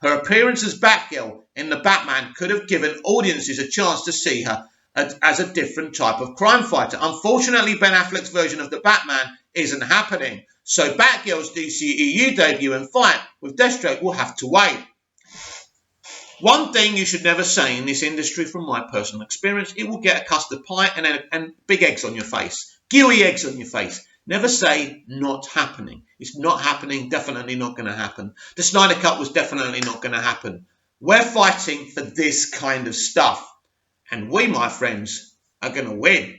Her appearance as Batgirl in the Batman could have given audiences a chance to see her as a different type of crime fighter. Unfortunately, Ben Affleck's version of the Batman isn't happening, so Batgirl's DCEU debut and fight with Deathstroke will have to wait. One thing you should never say in this industry, from my personal experience, it will get a custard pie and big eggs on your face. Gooey eggs on your face. Never say not happening. It's not happening, definitely not going to happen. The Snyder Cut was definitely not going to happen. We're fighting for this kind of stuff. And we, my friends, are going to win.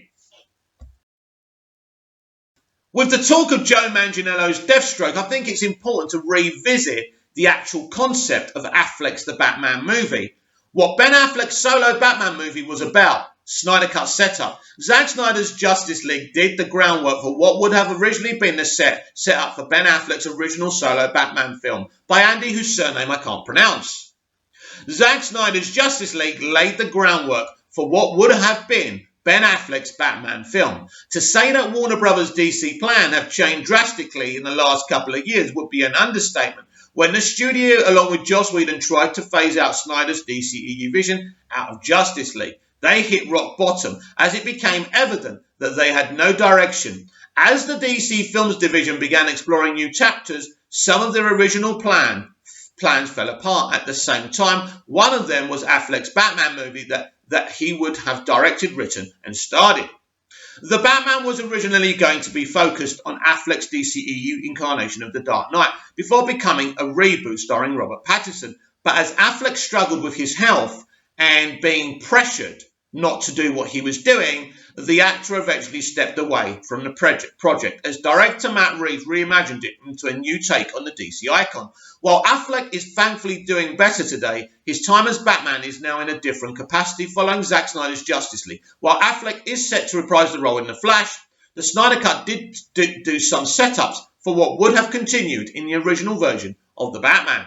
With the talk of Joe Manganiello's Deathstroke, I think it's important to revisit the actual concept of Affleck's The Batman movie. What Ben Affleck's solo Batman movie was about. Snyder Cut setup. Zack Snyder's Justice League did the groundwork for what would have originally been the set up for Ben Affleck's original solo Batman film by Andy, whose surname I can't pronounce. Zack Snyder's Justice League laid the groundwork for what would have been Ben Affleck's Batman film. To say that Warner Brothers' DC plan have changed drastically in the last couple of years would be an understatement. When the studio, along with Joss Whedon, tried to phase out Snyder's DCEU vision out of Justice League, they hit rock bottom as it became evident that they had no direction. As the DC Films division began exploring new chapters, some of their original plans fell apart at the same time. One of them was Affleck's Batman movie that he would have directed, written and starred in. The Batman was originally going to be focused on Affleck's DCEU incarnation of The Dark Knight before becoming a reboot starring Robert Pattinson. But as Affleck struggled with his health and being pressured not to do what he was doing, the actor eventually stepped away from the project as director Matt Reeves reimagined it into a new take on the DC icon. While Affleck is thankfully doing better today, his time as Batman is now in a different capacity following Zack Snyder's Justice League. While Affleck is set to reprise the role in The Flash, the Snyder Cut did do some setups for what would have continued in the original version of the Batman.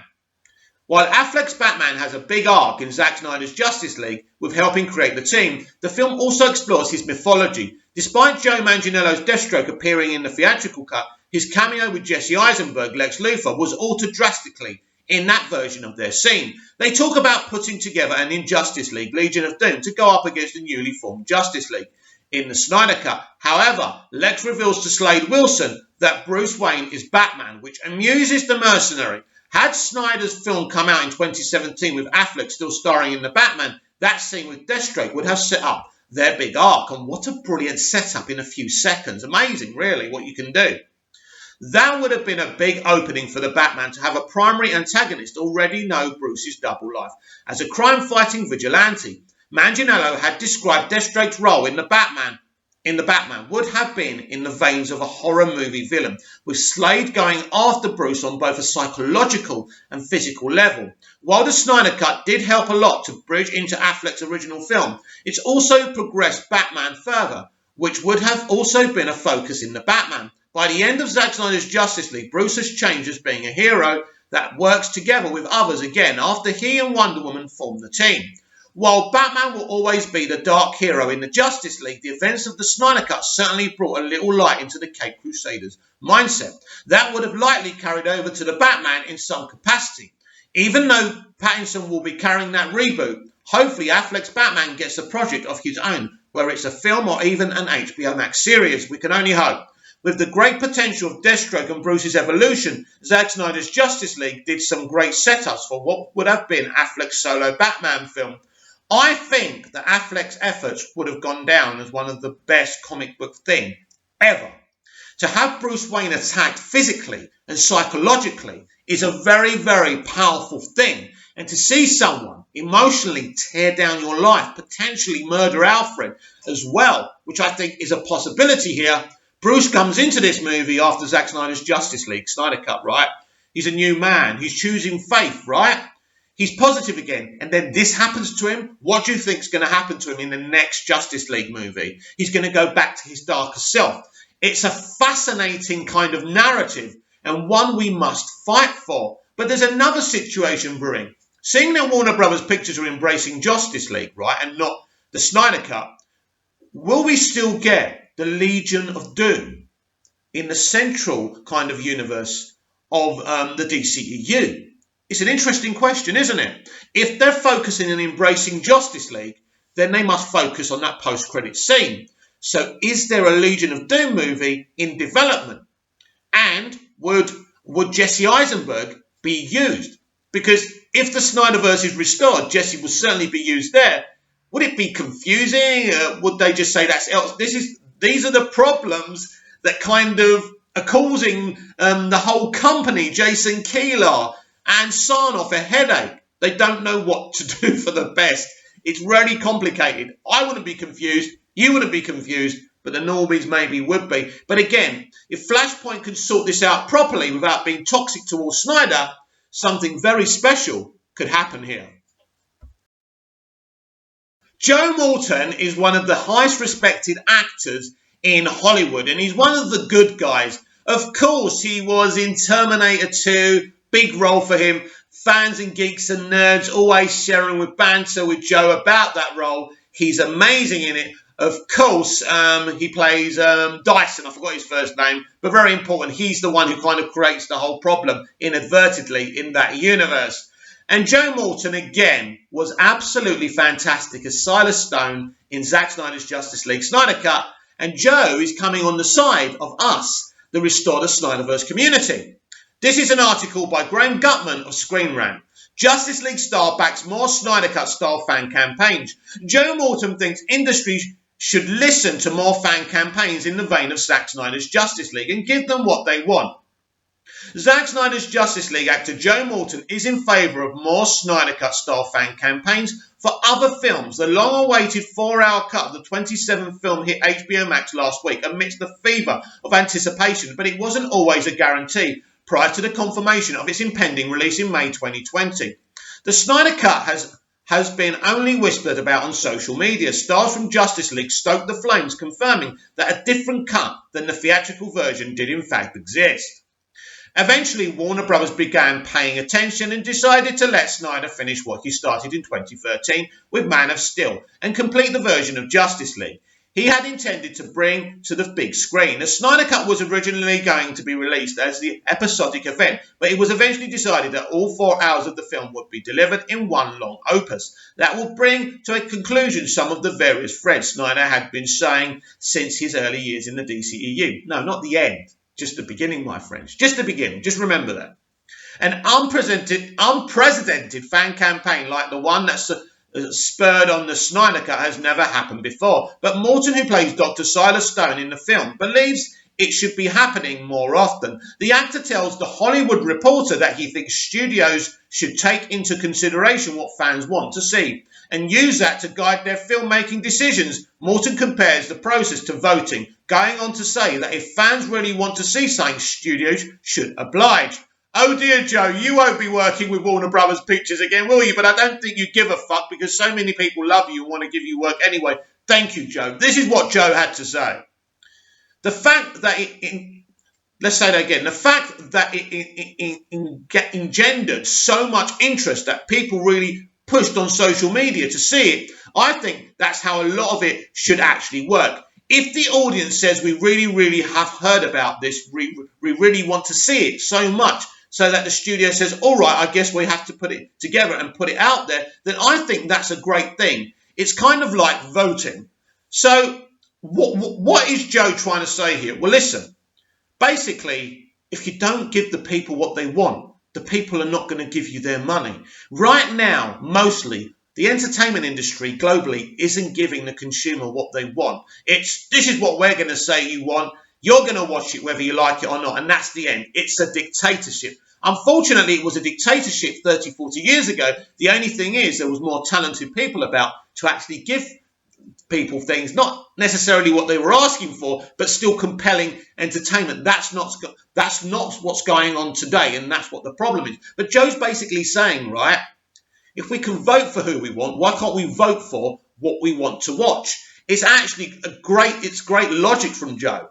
While Affleck's Batman has a big arc in Zack Snyder's Justice League with helping create the team, the film also explores his mythology. Despite Joe Manganiello's Deathstroke appearing in the theatrical cut, his cameo with Jesse Eisenberg, Lex Luthor, was altered drastically in that version of their scene. They talk about putting together an Injustice League, Legion of Doom, to go up against the newly formed Justice League. In the Snyder Cut, however, Lex reveals to Slade Wilson that Bruce Wayne is Batman, which amuses the mercenary. Had Snyder's film come out in 2017 with Affleck still starring in the Batman, that scene with Deathstroke would have set up their big arc. And what a brilliant setup in a few seconds. Amazing, really, what you can do. That would have been a big opening for the Batman to have a primary antagonist already know Bruce's double life as a crime-fighting vigilante. Manganiello had described Deathstroke's role in the Batman would have been in the veins of a horror movie villain, with Slade going after Bruce on both a psychological and physical level. While the Snyder Cut did help a lot to bridge into Affleck's original film, it's also progressed Batman further, which would have also been a focus in the Batman. By the end of Zack Snyder's Justice League, Bruce has changed as being a hero that works together with others again after he and Wonder Woman formed the team. While Batman will always be the dark hero in the Justice League, the events of the Snyder Cut certainly brought a little light into the Caped Crusaders' mindset. That would have likely carried over to the Batman in some capacity. Even though Pattinson will be carrying that reboot, hopefully Affleck's Batman gets a project of his own, whether it's a film or even an HBO Max series. We can only hope. With the great potential of Deathstroke and Bruce's evolution, Zack Snyder's Justice League did some great setups for what would have been Affleck's solo Batman film. I think that Affleck's efforts would have gone down as one of the best comic book thing ever. To have Bruce Wayne attacked physically and psychologically is a very, very powerful thing. And to see someone emotionally tear down your life, potentially murder Alfred as well, which I think is a possibility here. Bruce comes into this movie after Zack Snyder's Justice League, Snyder Cut, right? He's a new man. He's choosing faith, right? He's positive again. And then this happens to him. What do you think is going to happen to him in the next Justice League movie? He's going to go back to his darker self. It's a fascinating kind of narrative and one we must fight for. But there's another situation brewing. Seeing that Warner Brothers Pictures are embracing Justice League, right, and not the Snyder Cut, will we still get the Legion of Doom in the central kind of universe of the DCEU? It's an interesting question, isn't it? If they're focusing on embracing Justice League, then they must focus on that post-credit scene. So is there a Legion of Doom movie in development? And would Jesse Eisenberg be used? Because if the Snyderverse is restored, Jesse will certainly be used there. Would it be confusing? Would they just say that's else? These are the problems that kind of are causing the whole company, Jason Keelar and Sarnoff, a headache. They don't know what to do for the best. It's really complicated. I wouldn't be confused. You wouldn't be confused, but the normies maybe would be. But again, if Flashpoint can sort this out properly without being toxic towards Snyder, something very special could happen here. Joe Morton is one of the highest respected actors in Hollywood, and he's one of the good guys. Of course, he was in Terminator 2, big role for him. Fans and geeks and nerds always sharing with banter with Joe about that role. He's amazing in it. Of course, he plays Dyson. I forgot his first name, but very important. He's the one who kind of creates the whole problem inadvertently in that universe. And Joe Morton, again, was absolutely fantastic as Silas Stone in Zack Snyder's Justice League Snyder Cut. And Joe is coming on the side of us, the Restore the Snyderverse community. This is an article by Graham Gutman of Screen Rant. Justice League star backs more Snyder Cut style fan campaigns. Joe Morton thinks industry should listen to more fan campaigns in the vein of Zack Snyder's Justice League and give them what they want. Zack Snyder's Justice League actor Joe Morton is in favour of more Snyder Cut style fan campaigns for other films. The long-awaited 4-hour cut of the 27-film hit HBO Max last week amidst the fever of anticipation, but it wasn't always a guarantee prior to the confirmation of its impending release in May 2020. The Snyder Cut has been only whispered about on social media. Stars from Justice League stoked the flames, confirming that a different cut than the theatrical version did in fact exist. Eventually, Warner Brothers began paying attention and decided to let Snyder finish what he started in 2013 with Man of Steel and complete the version of Justice League he had intended to bring to the big screen. The Snyder Cut was originally going to be released as the episodic event, but it was eventually decided that all 4 hours of the film would be delivered in one long opus that will bring to a conclusion some of the various threads Snyder had been saying since his early years in the DCEU. No, not the end. Just the beginning, my friends. Just the beginning. Just remember that. An unprecedented fan campaign like the one that spurred on the Snyder Cut has never happened before. But Morton, who plays Dr. Silas Stone in the film, believes it should be happening more often. The actor tells The Hollywood Reporter that he thinks studios should take into consideration what fans want to see and use that to guide their filmmaking decisions. Morton compares the process to voting, going on to say that if fans really want to see something, studios should oblige. Oh dear, Joe, you won't be working with Warner Brothers Pictures again, will you? But I don't think you give a fuck because so many people love you and want to give you work anyway. Thank you, Joe. This is what Joe had to say. The fact that let's say that again. The fact that it engendered so much interest that people really pushed on social media to see it, I think that's how a lot of it should actually work. If the audience says we really, really have heard about this, we really want to see it so much, so that the studio says, all right, I guess we have to put it together and put it out there, then I think that's a great thing. It's kind of like voting. So what is Joe trying to say here? Well, listen, basically, if you don't give the people what they want, the people are not going to give you their money. Right now, mostly, The entertainment industry globally isn't giving the consumer what they want. This is what we're going to say you want. You're going to watch it whether you like it or not. And that's the end. It's a dictatorship. Unfortunately, it was a dictatorship 30, 40 years ago. The only thing is there was more talented people about to actually give people things, not necessarily what they were asking for, but still compelling entertainment. That's not what's going on today, and that's what the problem is. But Joe's basically saying, right, if we can vote for who we want, why can't we vote for what we want to watch? It's actually great logic from Joe.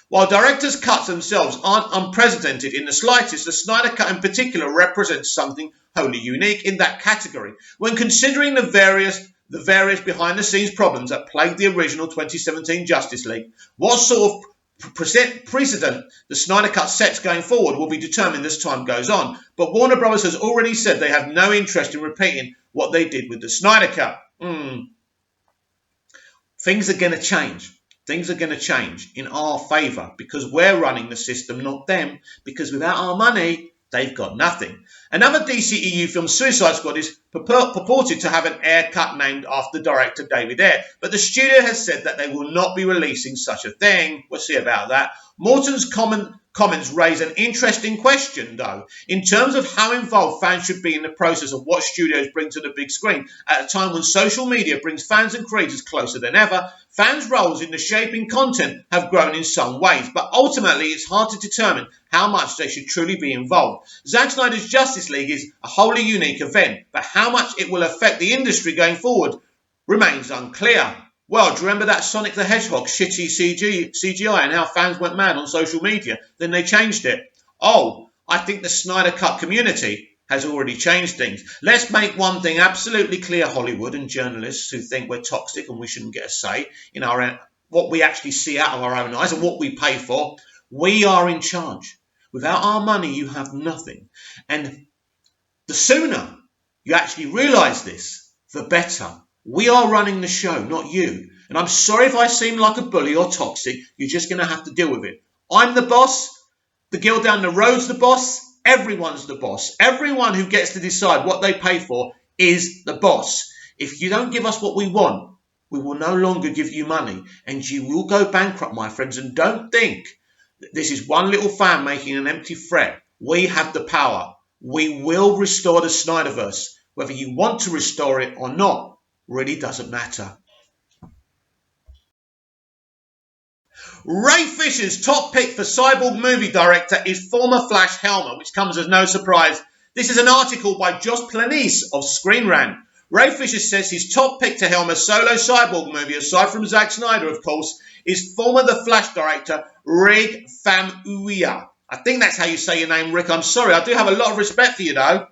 While directors' cuts themselves aren't unprecedented in the slightest, the Snyder Cut in particular represents something wholly unique in that category. When considering the various behind-the-scenes problems that plagued the original 2017 Justice League, what sort of precedent the Snyder Cut sets going forward will be determined as time goes on. But Warner Bros. Has already said they have no interest in repeating what they did with the Snyder Cut. Things are going to change. Things are going to change in our favour because we're running the system, not them. Because without our money, they've got nothing. Another DCEU film, Suicide Squad, is purported to have an Ayer cut named after director David Ayer, but the studio has said that they will not be releasing such a thing. We'll see about that. Morton's comments raise an interesting question, though, in terms of how involved fans should be in the process of what studios bring to the big screen. At a time when social media brings fans and creators closer than ever, fans' roles in the shaping content have grown in some ways, but ultimately it's hard to determine how much they should truly be involved. Zack Snyder's Justice League is a wholly unique event, but how much it will affect the industry going forward remains unclear. Well, do you remember that Sonic the Hedgehog shitty CGI and how fans went mad on social media? Then they changed it. Oh, I think the Snyder Cut community has already changed things. Let's make one thing absolutely clear, Hollywood and journalists who think we're toxic and we shouldn't get a say in what we actually see out of our own eyes and what we pay for. We are in charge. Without our money, you have nothing. And the sooner you actually realise this, the better. We are running the show, not you. And I'm sorry if I seem like a bully or toxic. You're just going to have to deal with it. I'm the boss. The girl down the road's the boss. Everyone's the boss. Everyone who gets to decide what they pay for is the boss. If you don't give us what we want, we will no longer give you money. And you will go bankrupt, my friends. And don't think that this is one little fan making an empty threat. We have the power. We will restore the Snyderverse. Whether you want to restore it or not really doesn't matter. Ray Fisher's top pick for Cyborg movie director is former Flash Helmer, which comes as no surprise. This is an article by Josh Planese of Screen Rant. Ray Fisher says his top pick to helm a solo Cyborg movie, aside from Zack Snyder, of course, is former The Flash director Rick Famuyiwa. I think that's how you say your name, Rick. I'm sorry, I do have a lot of respect for you, though.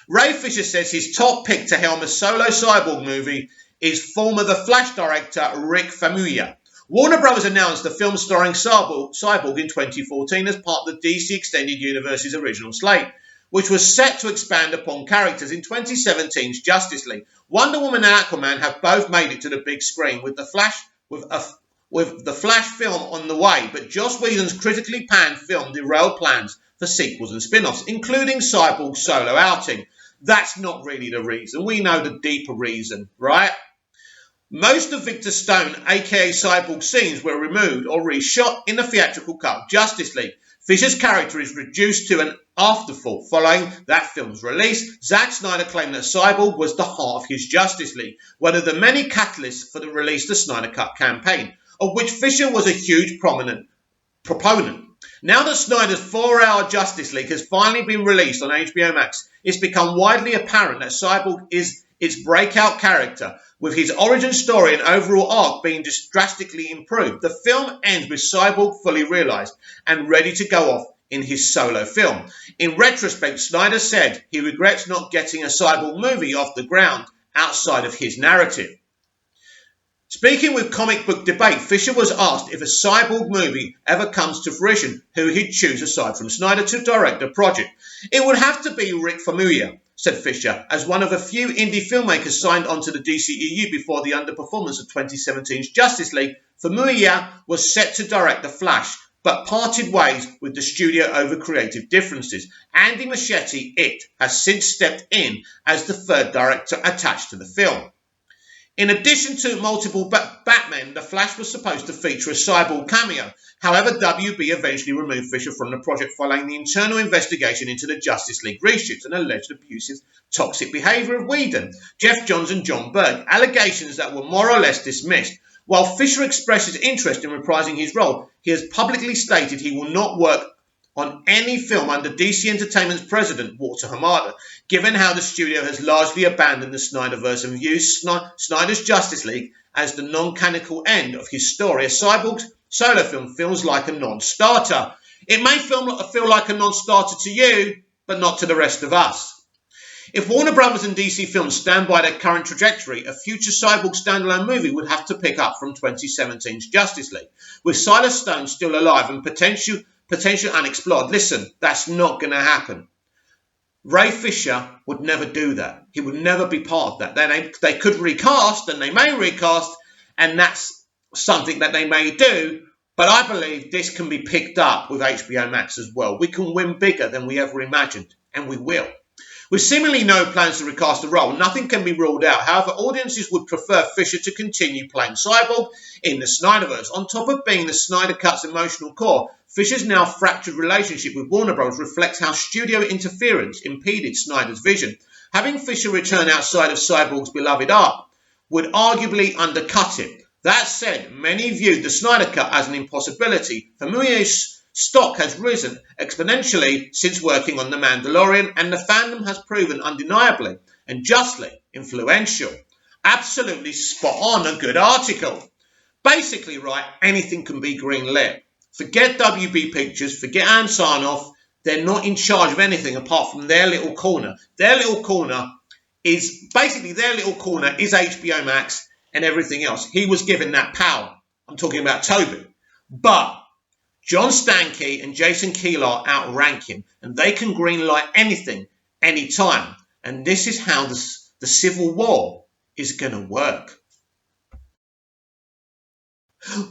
Ray Fisher says his top pick to helm a solo Cyborg movie is former The Flash director Rick Famuyiwa. Warner Bros. Announced the film starring Cyborg in 2014 as part of the DC Extended Universe's original slate, which was set to expand upon characters in 2017's Justice League. Wonder Woman and Aquaman have both made it to the big screen, with the Flash film on the way, but Joss Whedon's critically panned film derailed plans for sequels and spin-offs, including Cyborg's solo outing. That's not really the reason. We know the deeper reason, right? Most of Victor Stone, aka Cyborg scenes, were removed or reshot in the theatrical cut of Justice League. Fisher's character is reduced to an afterthought following that film's release. Zack Snyder claimed that Cyborg was the heart of his Justice League, one of the many catalysts for the release of the Snyder Cut campaign, of which Fisher was a huge proponent. Now that Snyder's 4-hour Justice League has finally been released on HBO Max, it's become widely apparent that Cyborg is its breakout character, with his origin story and overall arc being drastically improved. The film ends with Cyborg fully realised and ready to go off in his solo film. In retrospect, Snyder said he regrets not getting a Cyborg movie off the ground outside of his narrative. Speaking with Comic Book Debate, Fisher was asked if a Cyborg movie ever comes to fruition, who he'd choose aside from Snyder to direct the project. It would have to be Rick Famuyiwa, said Fisher, as one of a few indie filmmakers signed onto the DCEU before the underperformance of 2017's Justice League. Famuyiwa was set to direct The Flash, but parted ways with the studio over creative differences. Andy Muschietti, has since stepped in as the third director attached to the film. In addition to multiple Batmen, The Flash was supposed to feature a cyborg cameo. However, WB eventually removed Fisher from the project following the internal investigation into the Justice League reshoots and alleged abusive, toxic behaviour of Whedon, Jeff Johns and John Berg, allegations that were more or less dismissed. While Fisher expresses interest in reprising his role, he has publicly stated he will not work on any film under DC Entertainment's president, Walter Hamada, given how the studio has largely abandoned the Snyderverse and views Snyder's Justice League as the non-canonical end of his story. A cyborg solo film feels like a non-starter. It may feel like a non-starter to you, but not to the rest of us. If Warner Brothers and DC Films stand by their current trajectory, a future cyborg standalone movie would have to pick up from 2017's Justice League, with Silas Stone still alive and potential unexplored. Listen, that's not going to happen. Ray Fisher would never do that. He would never be part of that. They could recast, and they may recast, and that's something that they may do, but I believe this can be picked up with HBO Max as well. We can win bigger than we ever imagined, and we will. With seemingly no plans to recast the role, nothing can be ruled out. However, audiences would prefer Fisher to continue playing Cyborg in the Snyderverse. On top of being the Snyder Cut's emotional core, Fisher's now fractured relationship with Warner Bros. Reflects how studio interference impeded Snyder's vision. Having Fisher return outside of Cyborg's beloved arc would arguably undercut it. That said, many viewed the Snyder Cut as an impossibility. Familiar's stock has risen exponentially since working on The Mandalorian, and the fandom has proven undeniably and justly influential. Absolutely spot on, a good article. Basically, right, anything can be greenlit. Forget WB Pictures, forget Ann Sarnoff. They're not in charge of anything apart from their little corner. Their little corner is HBO Max and everything else. He was given that power. I'm talking about Toby. But John Stankey and Jason Keelar outrank him, and they can greenlight anything, anytime. And this is how the Civil War is going to work.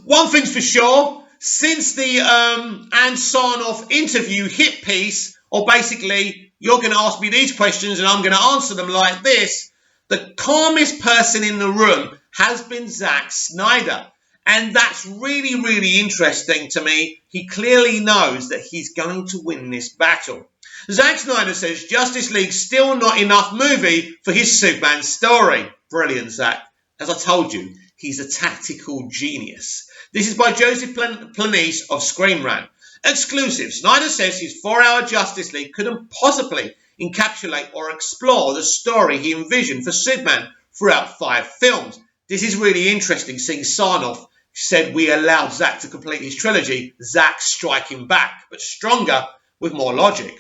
One thing's for sure, since the Ann Sarnoff interview hit piece, or basically you're going to ask me these questions and I'm going to answer them like this, the calmest person in the room has been Zack Snyder. And that's really, really interesting to me. He clearly knows that he's going to win this battle. Zack Snyder says Justice League's still not enough movie for his Superman story. Brilliant, Zack. As I told you, he's a tactical genius. This is by Joseph Planise of Screen Rant. Exclusive. Snyder says his 4-hour Justice League couldn't possibly encapsulate or explore the story he envisioned for Superman throughout 5 films. This is really interesting, seeing Sarnoff said we allowed Zack to complete his trilogy, Zack striking back, but stronger with more logic.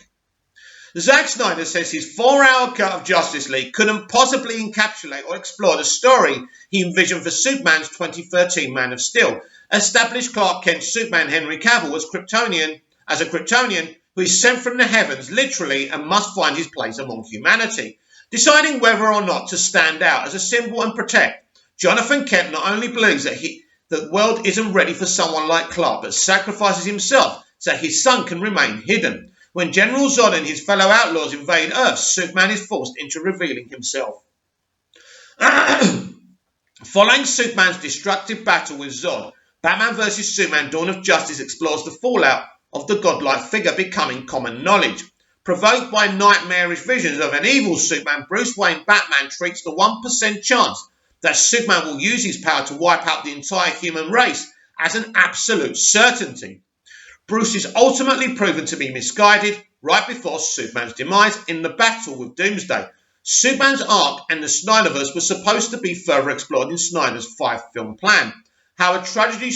Zack Snyder says his 4-hour cut of Justice League couldn't possibly encapsulate or explore the story he envisioned for Superman's 2013 Man of Steel. Established Clark Kent Superman Henry Cavill as a Kryptonian who is sent from the heavens literally and must find his place among humanity, deciding whether or not to stand out as a symbol and protect. Jonathan Kent not only believes that the world isn't ready for someone like Clark, but sacrifices himself so his son can remain hidden. When General Zod and his fellow outlaws invade Earth, Superman is forced into revealing himself. Following Superman's destructive battle with Zod, Batman vs. Superman Dawn of Justice explores the fallout of the godlike figure becoming common knowledge. Provoked by nightmarish visions of an evil Superman, Bruce Wayne Batman treats the 1% chance that Superman will use his power to wipe out the entire human race as an absolute certainty. Bruce is ultimately proven to be misguided right before Superman's demise in the battle with Doomsday. Superman's arc and the Snyderverse were supposed to be further explored in Snyder's 5-film plan. However, tragedy,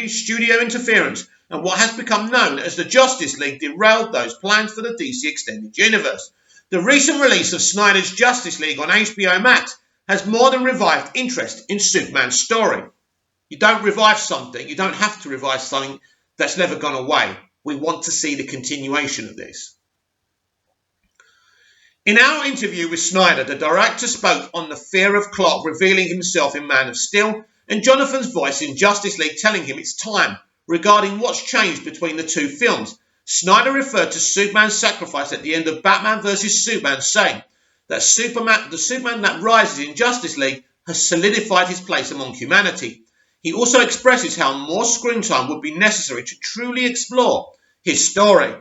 studio interference, and what has become known as the Justice League derailed those plans for the DC Extended Universe. The recent release of Snyder's Justice League on HBO Max has more than revived interest in Superman's story. You don't revive something, you don't have to revive something that's never gone away. We want to see the continuation of this. In our interview with Snyder, the director spoke on the fear of Clark revealing himself in Man of Steel and Jonathan's voice in Justice League telling him it's time regarding what's changed between the two films. Snyder referred to Superman's sacrifice at the end of Batman vs Superman, saying that the Superman that rises in Justice League has solidified his place among humanity. He also expresses how more screen time would be necessary to truly explore his story.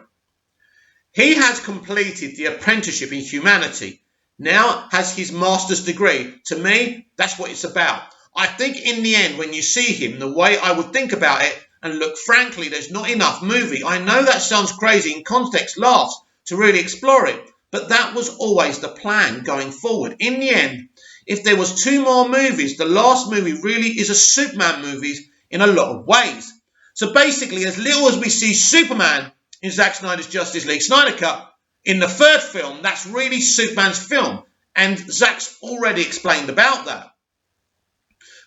He has completed the apprenticeship in humanity, now has his master's degree. To me, that's what it's about. I think in the end, when you see him, the way I would think about it, and look, frankly, there's not enough movie. I know that sounds crazy in context laughs to really explore it, but that was always the plan going forward. In the end, if there was 2 more movies, the last movie really is a Superman movie in a lot of ways. So basically, as little as we see Superman in Zack Snyder's Justice League Snyder Cut, in the 3rd film, that's really Superman's film, and Zack's already explained about that.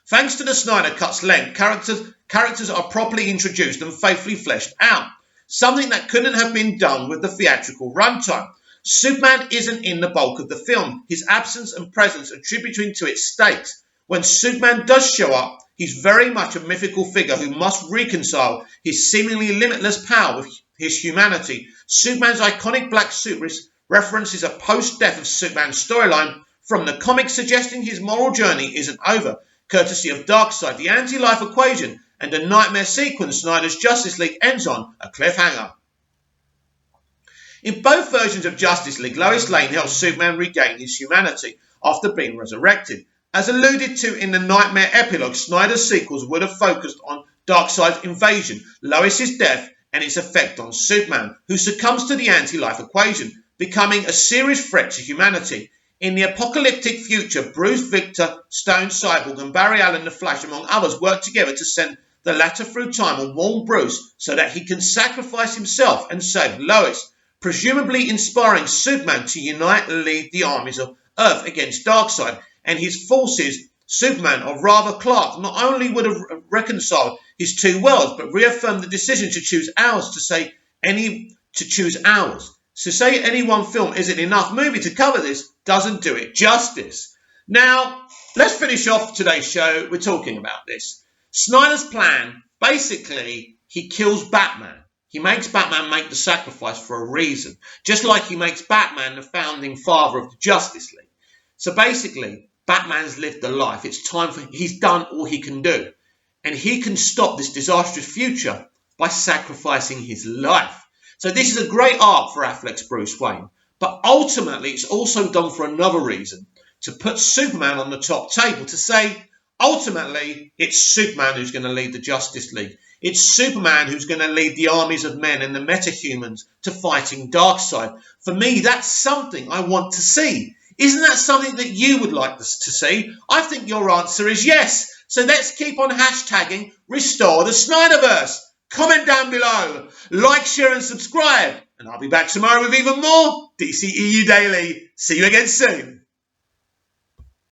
Thanks to the Snyder Cut's length, characters are properly introduced and faithfully fleshed out, something that couldn't have been done with the theatrical runtime. Superman isn't in the bulk of the film, his absence and presence attributing to its stakes. When Superman does show up, he's very much a mythical figure who must reconcile his seemingly limitless power with his humanity. Superman's iconic black suit references a post-death of Superman storyline from the comics, suggesting his moral journey isn't over, courtesy of Darkseid, the anti-life equation, and a nightmare sequence Snyder's Justice League ends on a cliffhanger. In both versions of Justice League, Lois Lane helps Superman regain his humanity after being resurrected. As alluded to in the Nightmare epilogue, Snyder's sequels would have focused on Darkseid's invasion, Lois's death, and its effect on Superman, who succumbs to the anti-life equation, becoming a serious threat to humanity. In the apocalyptic future, Bruce, Victor, Stone, Cyborg, and Barry Allen the Flash, among others, work together to send the latter through time and warn Bruce so that he can sacrifice himself and save Lois, presumably inspiring Superman to unite and lead the armies of Earth against Darkseid and his forces. Superman, or rather Clark, not only would have reconciled his 2 worlds, but reaffirmed the decision to choose ours. To say any one film isn't enough movie to cover this doesn't do it justice. Now, let's finish off today's show. We're talking about this. Snyder's plan, basically, he kills Batman. He makes Batman make the sacrifice for a reason, just like he makes Batman the founding father of the Justice League. So basically, Batman's lived a life. It's time for he's done all he can do. And he can stop this disastrous future by sacrificing his life. So this is a great arc for Affleck's Bruce Wayne. But ultimately, it's also done for another reason. To put Superman on the top table. To say, ultimately, it's Superman who's going to lead the Justice League. It's Superman who's going to lead the armies of men and the metahumans to fighting Darkseid. For me, that's something I want to see. Isn't that something that you would like to see? I think your answer is yes. So let's keep on hashtagging Restore the Snyderverse. Comment down below, like, share and subscribe. And I'll be back tomorrow with even more DCEU Daily. See you again soon.